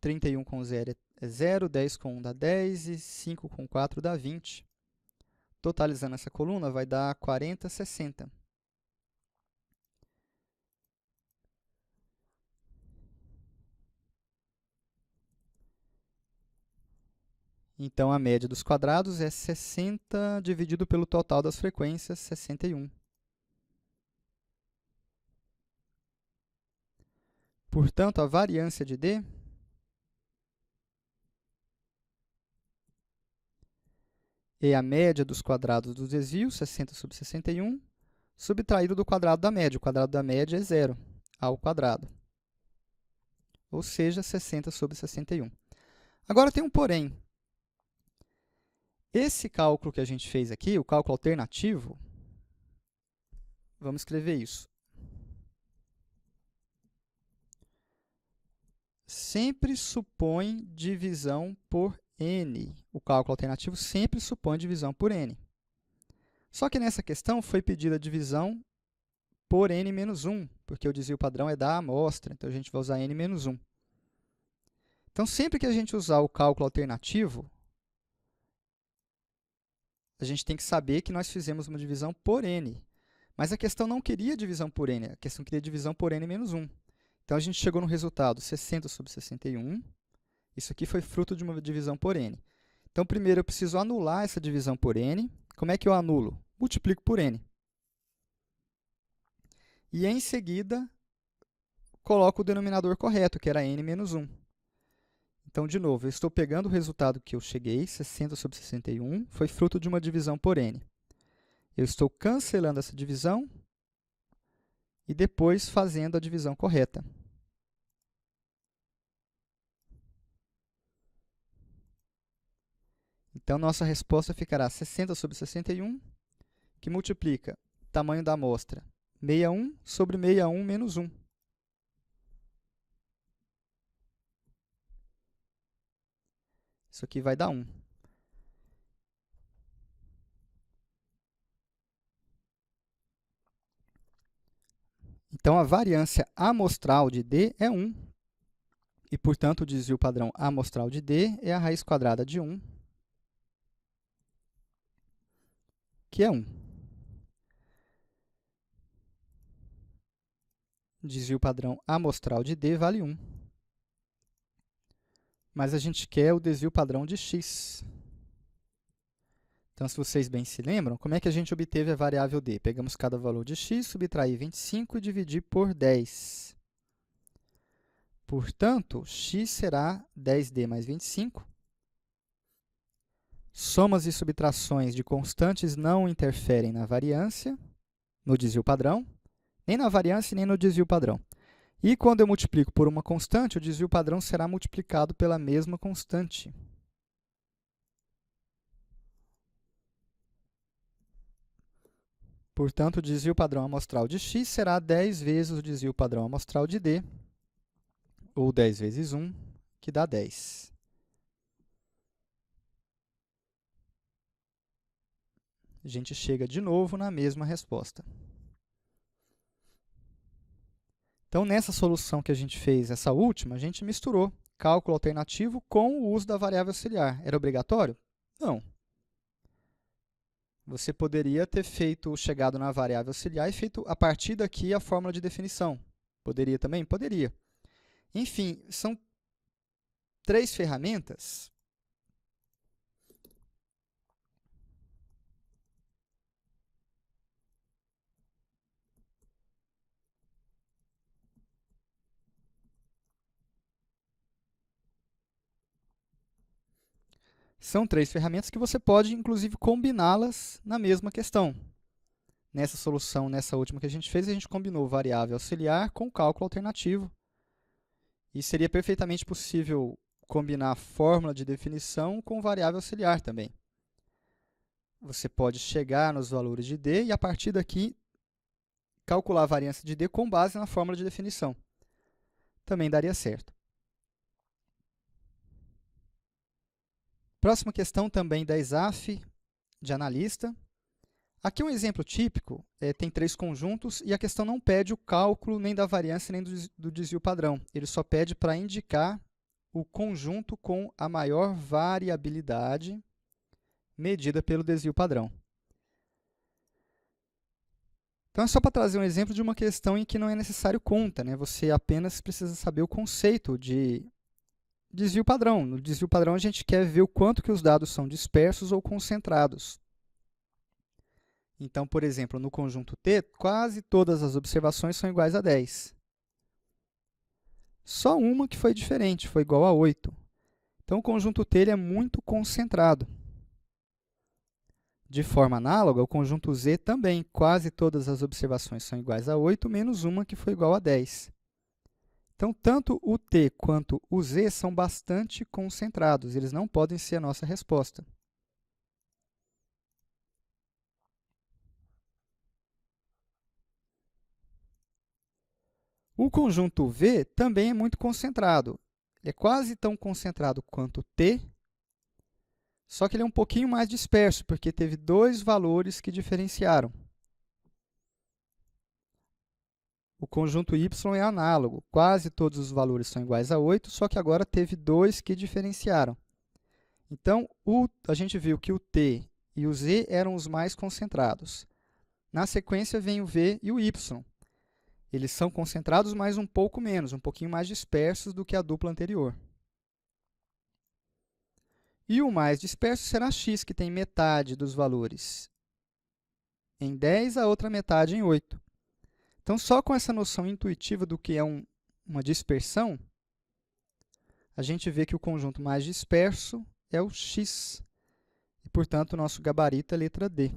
31 com 0 é 0, 10 com 1 dá 10 e 5 com 4 dá 20. Totalizando essa coluna, vai dar 40, 60. Então, a média dos quadrados é 60 dividido pelo total das frequências, 61. Portanto, a variância de D é a média dos quadrados dos desvios, 60 sobre 61, subtraído do quadrado da média. O quadrado da média é 0 ao quadrado, ou seja, 60 sobre 61. Agora, tem um porém. Esse cálculo que a gente fez aqui, o cálculo alternativo, vamos escrever isso. Sempre supõe divisão por n. O cálculo alternativo sempre supõe divisão por n. Só que nessa questão foi pedida a divisão por n menos 1, porque o desvio padrão é da amostra, então a gente vai usar n menos 1. Então, sempre que a gente usar o cálculo alternativo, a gente tem que saber que nós fizemos uma divisão por n. Mas a questão não queria divisão por n, a questão queria divisão por n menos 1. Então, a gente chegou no resultado 60 sobre 61. Isso aqui foi fruto de uma divisão por n. Então, primeiro eu preciso anular essa divisão por n. Como é que eu anulo? Multiplico por n. E, em seguida, coloco o denominador correto, que era n menos 1. Então, de novo, eu estou pegando o resultado que eu cheguei, 60 sobre 61, foi fruto de uma divisão por n. Eu estou cancelando essa divisão e depois fazendo a divisão correta. Então, nossa resposta ficará 60 sobre 61, que multiplica o tamanho da amostra 61 sobre 61 menos 1. Isso aqui vai dar 1. Então, a variância amostral de D é 1. E, portanto, o desvio padrão amostral de D é a raiz quadrada de 1, que é 1. Desvio padrão amostral de D vale 1. Mas a gente quer o desvio padrão de x. Então, se vocês bem se lembram, como é que a gente obteve a variável d? Pegamos cada valor de x, subtrair 25 e dividir por 10. Portanto, x será 10d mais 25. Somas e subtrações de constantes não interferem na variância, no desvio padrão, nem na variância nem no desvio padrão. E quando eu multiplico por uma constante, o desvio padrão será multiplicado pela mesma constante. Portanto, o desvio padrão amostral de x será 10 vezes o desvio padrão amostral de d, ou 10 vezes 1, que dá 10. A gente chega de novo na mesma resposta. Então, nessa solução que a gente fez, essa última, a gente misturou cálculo alternativo com o uso da variável auxiliar. Era obrigatório? Não. Você poderia ter chegado na variável auxiliar e feito, a partir daqui, a fórmula de definição. Poderia também? Poderia. Enfim, são 3 ferramentas. São 3 ferramentas que você pode, inclusive, combiná-las na mesma questão. Nessa solução, nessa última que a gente fez, a gente combinou variável auxiliar com cálculo alternativo. E seria perfeitamente possível combinar fórmula de definição com variável auxiliar também. Você pode chegar nos valores de d e, a partir daqui, calcular a variância de d com base na fórmula de definição. Também daria certo. Próxima questão também da ESAF, de analista. Aqui um exemplo típico, tem 3 conjuntos e a questão não pede o cálculo nem da variância nem do desvio padrão. Ele só pede para indicar o conjunto com a maior variabilidade medida pelo desvio padrão. Então, é só para trazer um exemplo de uma questão em que não é necessário conta, né? Você apenas precisa saber o conceito de desvio padrão. No desvio padrão, a gente quer ver o quanto que os dados são dispersos ou concentrados. Então, por exemplo, no conjunto T, quase todas as observações são iguais a 10. Só uma que foi diferente, foi igual a 8. Então, o conjunto T ele é muito concentrado. De forma análoga, o conjunto Z também, quase todas as observações são iguais a 8, menos uma que foi igual a 10. Então, tanto o T quanto o Z são bastante concentrados, eles não podem ser a nossa resposta. O conjunto V também é muito concentrado. Ele é quase tão concentrado quanto o T, só que ele é um pouquinho mais disperso, porque teve dois valores que diferenciaram. O conjunto Y é análogo. Quase todos os valores são iguais a 8, só que agora teve dois que diferenciaram. Então, a gente viu que o T e o Z eram os mais concentrados. Na sequência, vem o V e o Y. Eles são concentrados, mas um pouco menos, um pouquinho mais dispersos do que a dupla anterior. E o mais disperso será x, que tem metade dos valores em 10, a outra metade em 8. Então, só com essa noção intuitiva do que é uma dispersão, a gente vê que o conjunto mais disperso é o x. E, portanto, o nosso gabarito é a letra D.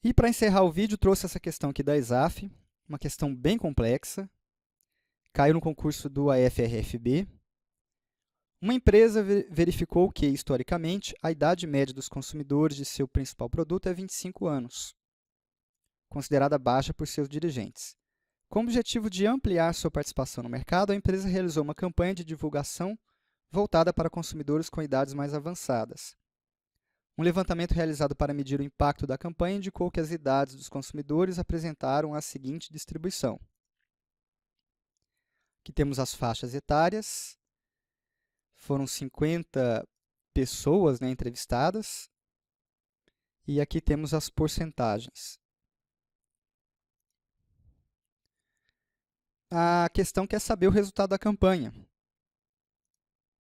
E, para encerrar o vídeo, trouxe essa questão aqui da ESAF, uma questão bem complexa. Caiu no concurso do AFRFB. Uma empresa verificou que, historicamente, a idade média dos consumidores de seu principal produto é 25 anos, considerada baixa por seus dirigentes. Com o objetivo de ampliar sua participação no mercado, a empresa realizou uma campanha de divulgação voltada para consumidores com idades mais avançadas. Um levantamento realizado para medir o impacto da campanha indicou que as idades dos consumidores apresentaram a seguinte distribuição. Aqui temos as faixas etárias. Foram 50 pessoas, né, entrevistadas. E aqui temos as porcentagens. A questão quer saber o resultado da campanha.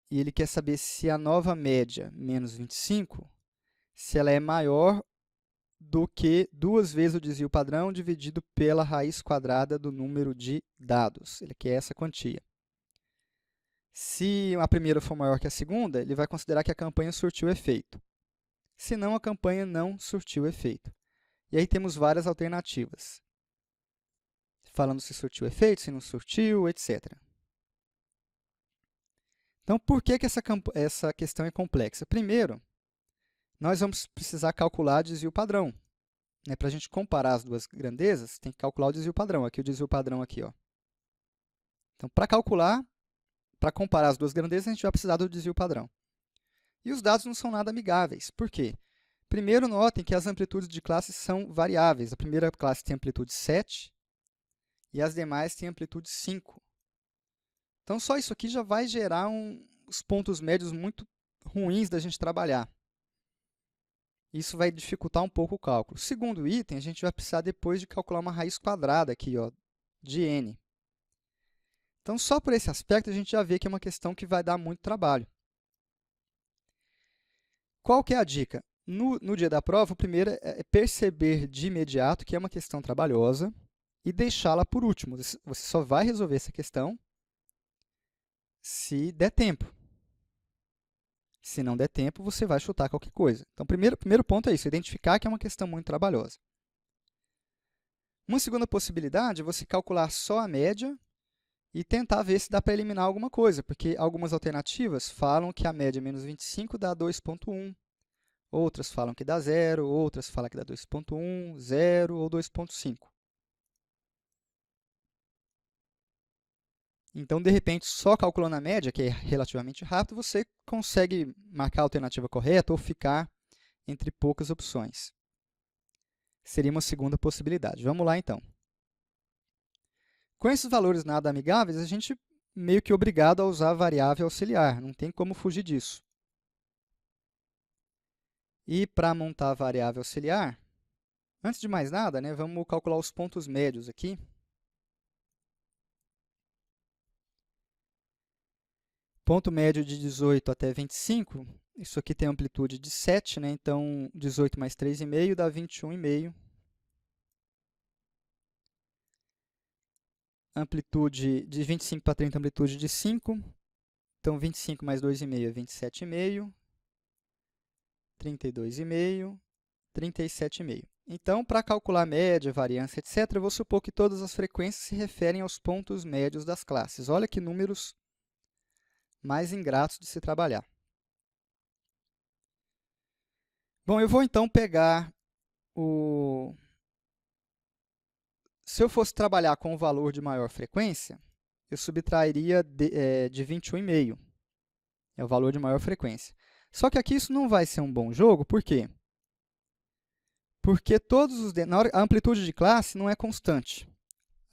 E ele quer saber se a nova média, menos 25, se ela é maior do que 2 vezes o desvio padrão dividido pela raiz quadrada do número de dados. Ele quer essa quantia. Se a primeira for maior que a segunda, ele vai considerar que a campanha surtiu efeito. Se não, a campanha não surtiu efeito. E aí temos várias alternativas, falando se surtiu efeito, se não surtiu, etc. Então, por que essa questão é complexa? Primeiro, nós vamos precisar calcular desvio padrão. Para a gente comparar as duas grandezas, tem que calcular o desvio padrão. Aqui o desvio padrão aqui, ó. Então, para comparar as duas grandezas, a gente vai precisar do desvio padrão. E os dados não são nada amigáveis. Por quê? Primeiro, notem que as amplitudes de classes são variáveis. A primeira classe tem amplitude 7 e as demais têm amplitude 5. Então, só isso aqui já vai gerar os pontos médios muito ruins da gente trabalhar. Isso vai dificultar um pouco o cálculo. Segundo item, a gente vai precisar depois de calcular uma raiz quadrada aqui, ó, de n. Então, só por esse aspecto, a gente já vê que é uma questão que vai dar muito trabalho. Qual que é a dica? No dia da prova, o primeiro é perceber de imediato que é uma questão trabalhosa e deixá-la por último. Você só vai resolver essa questão se der tempo. Se não der tempo, você vai chutar qualquer coisa. Então, o primeiro ponto é isso, identificar que é uma questão muito trabalhosa. Uma segunda possibilidade é você calcular só a média e tentar ver se dá para eliminar alguma coisa, porque algumas alternativas falam que a média menos 25 dá 2,1, outras falam que dá 0, outras falam que dá 2,1, 0 ou 2,5. Então, de repente, só calculando a média, que é relativamente rápido, você consegue marcar a alternativa correta ou ficar entre poucas opções. Seria uma segunda possibilidade. Vamos lá, então. Com esses valores nada amigáveis, a gente meio que é obrigado a usar a variável auxiliar, não tem como fugir disso. E para montar a variável auxiliar, antes de mais nada, né, vamos calcular os pontos médios aqui. Ponto médio de 18 até 25, isso aqui tem amplitude de 7, né? Então 18 mais 3,5 dá 21,5. Amplitude de 25 para 30, amplitude de 5. Então 25 mais 2,5 é 27,5. 32,5, 37,5. Então, para calcular média, variância, etc., eu vou supor que todas as frequências se referem aos pontos médios das classes. Olha que números mais ingratos de se trabalhar. Bom, eu vou então pegar o... Se eu fosse trabalhar com o valor de maior frequência, eu subtrairia de 21,5. É o valor de maior frequência. Só que aqui isso não vai ser um bom jogo, por quê? Porque a amplitude de classe não é constante.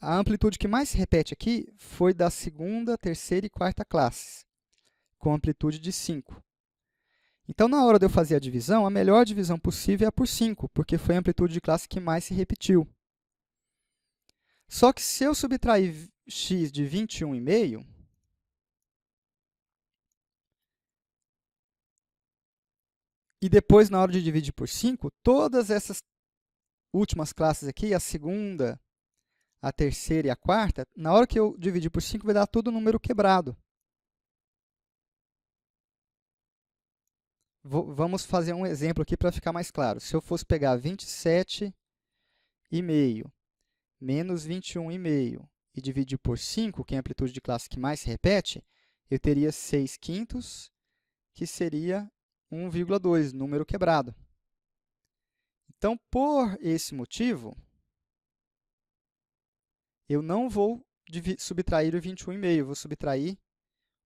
A amplitude que mais se repete aqui foi da segunda, terceira e quarta classes, com amplitude de 5. Então, na hora de eu fazer a divisão, a melhor divisão possível é por 5, porque foi a amplitude de classe que mais se repetiu. Só que se eu subtrair x de 21,5, e depois, na hora de dividir por 5, todas essas últimas classes aqui, a segunda, a terceira e a quarta, na hora que eu dividir por 5, vai dar todo número quebrado. Vamos fazer um exemplo aqui para ficar mais claro. Se eu fosse pegar 27,5 menos 21,5 e dividir por 5, que é a amplitude de classe que mais se repete, eu teria 6/5, que seria 1,2, número quebrado. Então, por esse motivo, eu não vou subtrair o 21,5, vou subtrair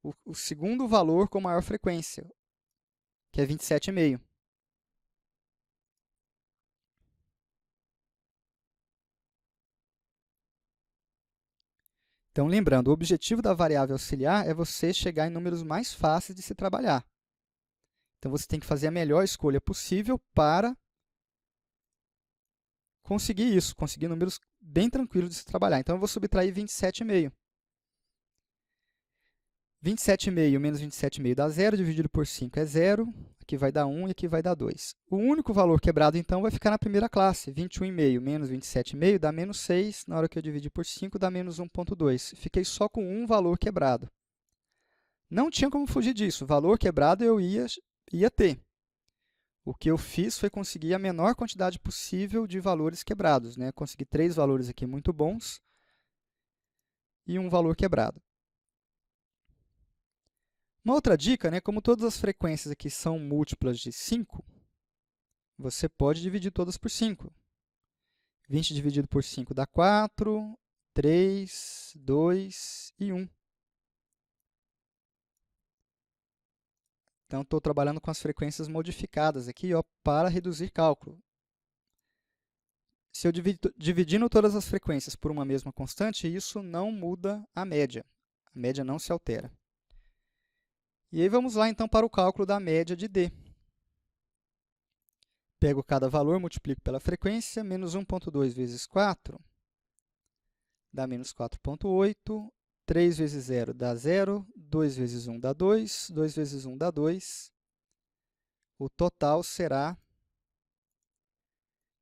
o segundo valor com maior frequência, que é 27,5. Então, lembrando, o objetivo da variável auxiliar é você chegar em números mais fáceis de se trabalhar. Então, você tem que fazer a melhor escolha possível para conseguir isso, conseguir números bem tranquilos de se trabalhar. Então, eu vou subtrair 27,5. 27,5 menos 27,5 dá 0, dividido por 5 é 0, aqui vai dar 1 e aqui vai dar 2. O único valor quebrado, então, vai ficar na primeira classe. 21,5 menos 27,5 dá menos 6, na hora que eu dividir por 5 dá menos 1,2. Fiquei só com um valor quebrado. Não tinha como fugir disso, valor quebrado eu ia ter. O que eu fiz foi conseguir a menor quantidade possível de valores quebrados, né? Consegui 3 valores aqui muito bons e um valor quebrado. Uma outra dica, né? Como todas as frequências aqui são múltiplas de 5, você pode dividir todas por 5. 20 dividido por 5 dá 4, 3, 2 e 1. Então, estou trabalhando com as frequências modificadas aqui, ó, para reduzir cálculo. Se eu dividindo todas as frequências por uma mesma constante, isso não muda a média. A média não se altera. E aí vamos lá, então, para o cálculo da média de D. Pego cada valor, multiplico pela frequência, menos 1,2 vezes 4 dá menos 4,8. 3 vezes 0 dá 0. 2 vezes 1 dá 2. 2 vezes 1 dá 2. O total será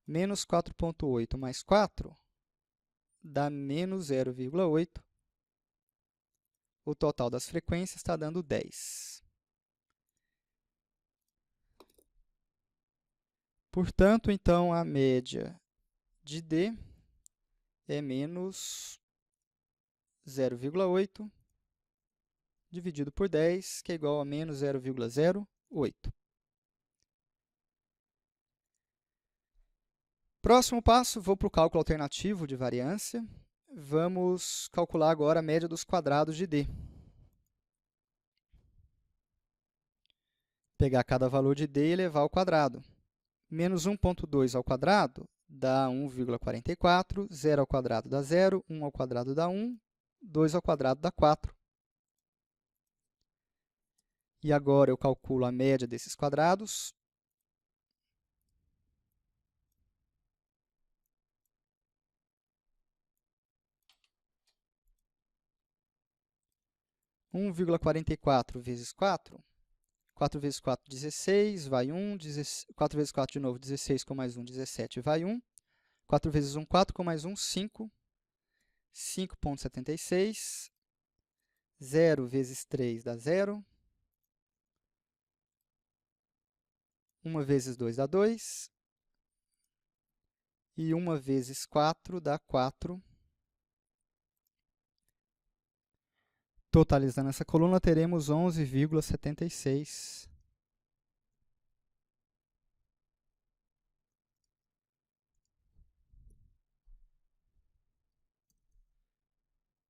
menos 4,8 mais 4 dá menos 0,8. O total das frequências está dando 10. Portanto, então, a média de D é menos 0,8 dividido por 10, que é igual a menos 0,08. Próximo passo, vou para o cálculo alternativo de variância. Vamos calcular agora a média dos quadrados de D. Pegar cada valor de D e elevar ao quadrado. Menos 1,2 ao quadrado dá 1,44, 0 ao quadrado dá 0, 1 ao quadrado dá 1, 2 ao quadrado dá 4. E agora eu calculo a média desses quadrados. (1,44 vezes 4). 4 vezes 4, 16, vai 1. 4 vezes 4 de novo, 16 com mais 1, 17, vai 1. 4 vezes 1, 4, com mais 1, 5. 5,76. 0 vezes 3 dá 0. 1 vezes 2 dá 2. E 1 vezes 4 dá 4. Totalizando essa coluna, teremos 11,76.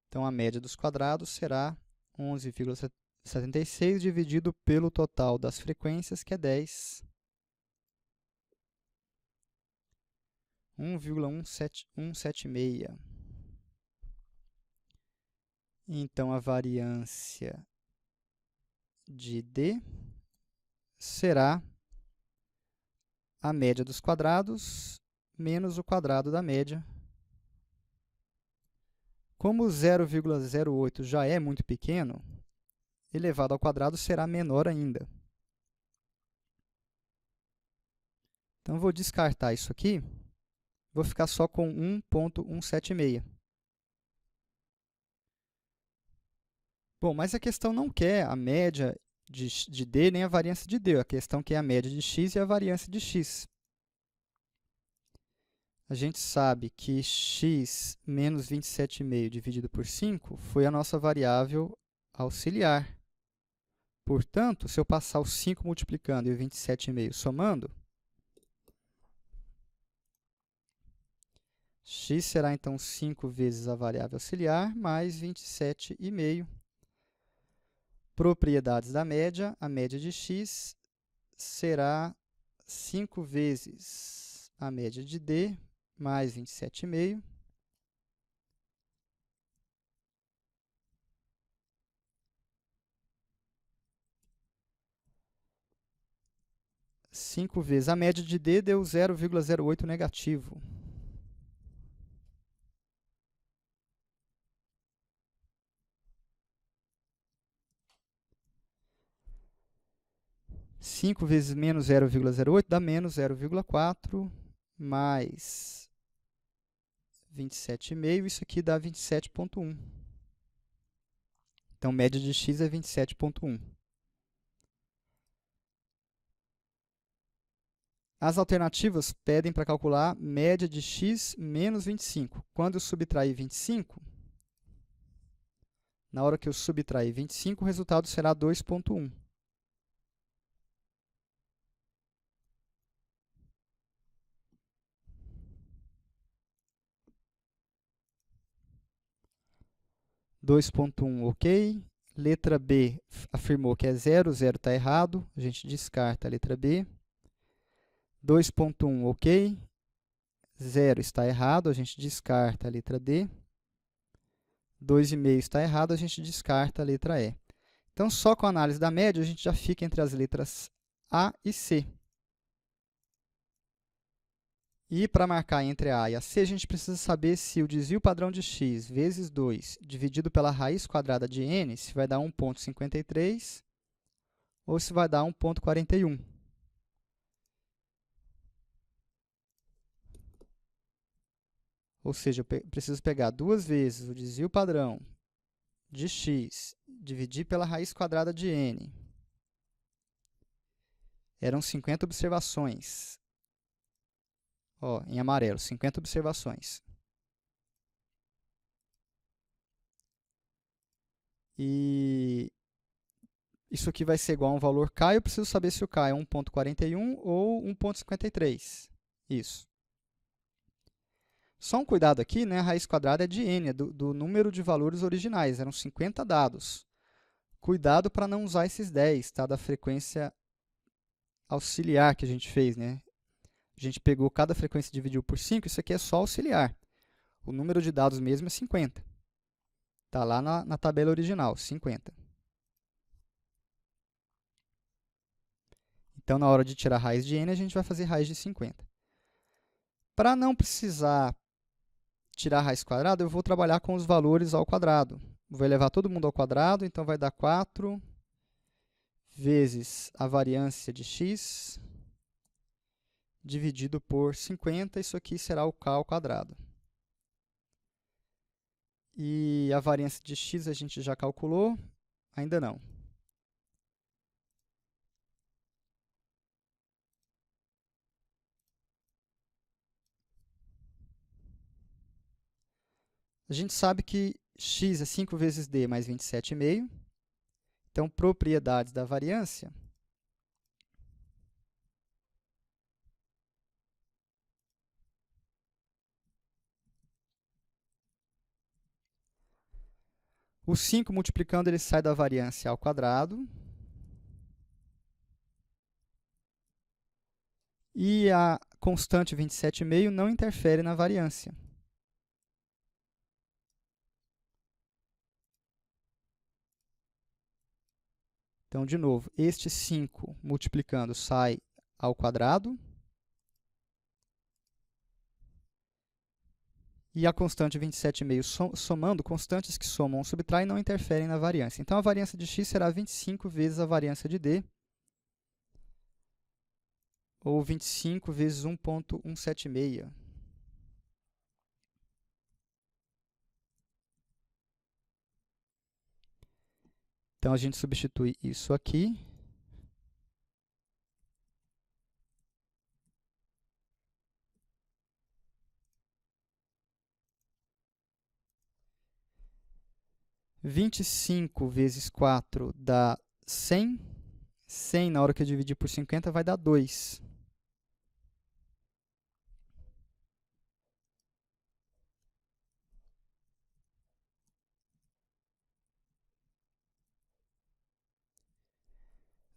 Então, a média dos quadrados será 11,76 dividido pelo total das frequências, que é 10. 1,176. Então, a variância de D será a média dos quadrados menos o quadrado da média. Como 0,08 já é muito pequeno, elevado ao quadrado será menor ainda. Então, vou descartar isso aqui. Vou ficar só com 1,176. Bom, mas a questão não quer a média de D nem a variância de D. A questão quer a média de x e a variância de x. A gente sabe que x menos 27,5 dividido por 5 foi a nossa variável auxiliar. Portanto, se eu passar o 5 multiplicando e o 27,5 somando, x será, então, 5 vezes a variável auxiliar mais 27,5. Propriedades da média. A média de x será 5 vezes a média de D mais 27,5. 5 vezes a média de D deu 0,08 negativo. Cinco vezes menos 0,08 dá menos 0,4, mais 27,5, isso aqui dá 27,1. Então, média de x é 27,1. As alternativas pedem para calcular média de x menos 25. Quando eu subtrair 25, na hora que eu subtrair 25, o resultado será 2,1. Ok. Letra B afirmou que é 0, 0 está errado, a gente descarta a letra B. 2,1, ok. 0 está errado, a gente descarta a letra D. 2,5 está errado, a gente descarta a letra E. Então, só com a análise da média, a gente já fica entre as letras A e C. E para marcar entre a A e a C, a gente precisa saber se o desvio padrão de x vezes 2 dividido pela raiz quadrada de n, se vai dar 1,53 ou se vai dar 1,41. Ou seja, eu preciso pegar duas vezes o desvio padrão de x, dividir pela raiz quadrada de n. Eram 50 observações. Ó, em amarelo, 50 observações. E isso aqui vai ser igual a um valor k, eu preciso saber se o k é 1,41 ou 1,53. Isso. Só um cuidado aqui, né? A raiz quadrada é de n, é do número de valores originais, eram 50 dados. Cuidado para não usar esses 10, tá? Da frequência auxiliar que a gente fez, né? gente pegou cada frequência e dividiu por 5, isso aqui é só auxiliar. O número de dados mesmo é 50. Está lá na tabela original, 50. Então, na hora de tirar a raiz de n, a gente vai fazer raiz de 50. Para não precisar tirar a raiz quadrada, eu vou trabalhar com os valores ao quadrado. Vou elevar todo mundo ao quadrado, então vai dar 4 vezes a variância de x dividido por 50. Isso aqui será o k ao quadrado. E a variância de x a gente já calculou? Ainda não. A gente sabe que x é 5 vezes d mais 27,5. Então, propriedades da variância. O 5 multiplicando, ele sai da variância ao quadrado. E a constante 27,5 não interfere na variância. Então, de novo, este 5 multiplicando sai ao quadrado. E a constante 27,5 somando, constantes que somam ou subtraem não interferem na variância. Então, a variância de x será 25 vezes a variância de d, ou 25 vezes 1,176. Então, a gente substitui isso aqui. Vinte e cinco vezes 4 dá 100. 100, na hora que eu dividir por 50, vai dar 2.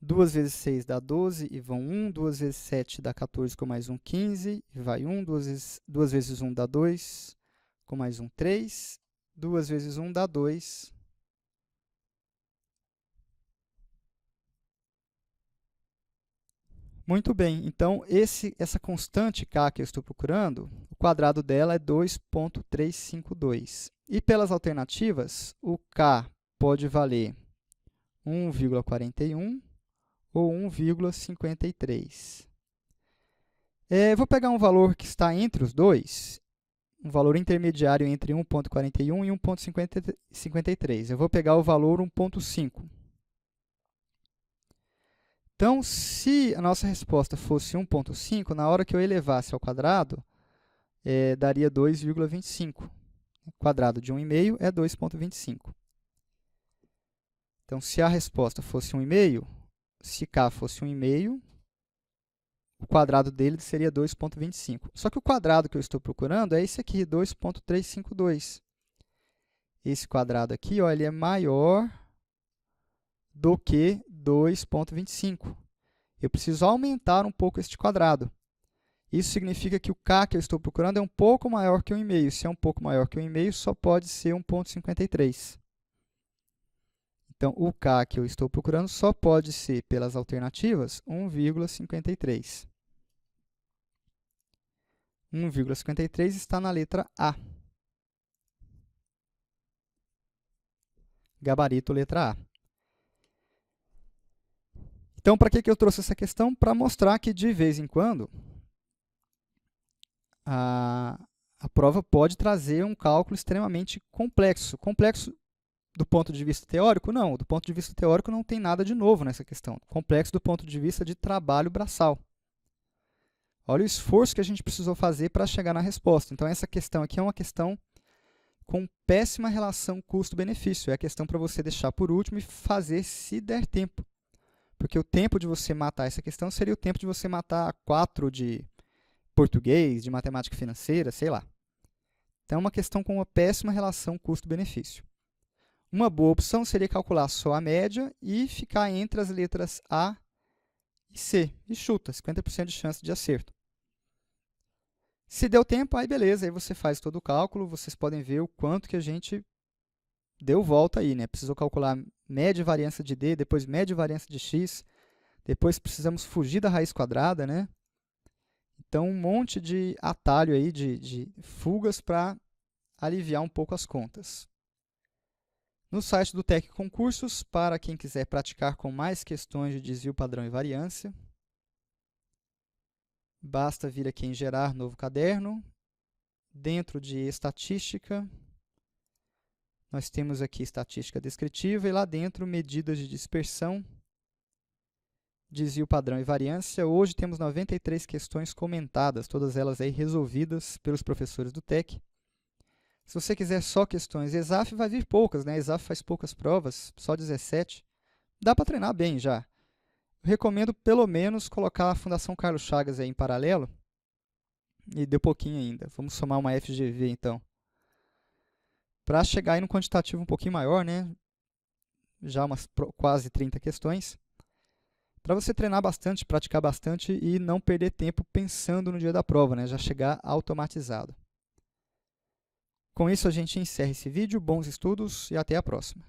Duas vezes 6 dá 12 e vão 1. 2 vezes 7 dá 14 com mais 1, 15. E vai 1. 2 vezes 1 dá 2, com mais 1, 3. 2 vezes 1 dá 2. Muito bem, então essa constante k que eu estou procurando, o quadrado dela é 2,352. E pelas alternativas, o k pode valer 1,41 ou 1,53. Vou pegar um valor que está entre os dois, um valor intermediário entre 1,41 e 1,53. Eu vou pegar o valor 1,5. Então, se a nossa resposta fosse 1,5, na hora que eu elevasse ao quadrado, daria 2,25. O quadrado de 1,5 é 2,25. Então, se a resposta fosse 1,5, se k fosse 1,5, o quadrado dele seria 2,25. Só que o quadrado que eu estou procurando é esse aqui, 2,352. Esse quadrado aqui, ó, ele é maior do que 2,25. Eu preciso aumentar um pouco este quadrado. Isso significa que o k que eu estou procurando é um pouco maior que 1,5. Se é um pouco maior que 1,5, só pode ser 1,53. Então, o k que eu estou procurando só pode ser, pelas alternativas, 1,53. 1,53 está na letra A. Gabarito, letra A. Então, para que eu trouxe essa questão? Para mostrar que, de vez em quando, a prova pode trazer um cálculo extremamente complexo. Complexo do ponto de vista teórico? Não. Do ponto de vista teórico, não tem nada de novo nessa questão. Complexo do ponto de vista de trabalho braçal. Olha o esforço que a gente precisou fazer para chegar na resposta. Então, essa questão aqui é uma questão com péssima relação custo-benefício. É a questão para você deixar por último e fazer se der tempo. Porque o tempo de você matar essa questão seria o tempo de você matar 4 de português, de matemática financeira, sei lá. Então, é uma questão com uma péssima relação custo-benefício. Uma boa opção seria calcular só a média e ficar entre as letras A e C. E chuta, 50% de chance de acerto. Se deu tempo, aí beleza, aí você faz todo o cálculo, vocês podem ver o quanto que a gente deu volta aí, né? Precisou calcular média e variância de D, depois média e variância de X, depois precisamos fugir da raiz quadrada, né? Então, um monte de atalho aí, de fugas para aliviar um pouco as contas. No site do TEC Concursos, para quem quiser praticar com mais questões de desvio padrão e variância, basta vir aqui em Gerar novo caderno. Dentro de Estatística, nós temos aqui Estatística Descritiva e lá dentro Medidas de Dispersão, Desvio padrão e variância. Hoje temos 93 questões comentadas, todas elas aí resolvidas pelos professores do TEC. Se você quiser só questões ESAF, vai vir poucas, né? ESAF faz poucas provas, só 17. Dá para treinar bem já. Eu recomendo, pelo menos, colocar a Fundação Carlos Chagas aí em paralelo. E deu pouquinho ainda. Vamos somar uma FGV, então. Para chegar aí no quantitativo um pouquinho maior, né? Já umas quase 30 questões. Para você treinar bastante, praticar bastante e não perder tempo pensando no dia da prova, né? Já chegar automatizado. Com isso, a gente encerra esse vídeo. Bons estudos e até a próxima.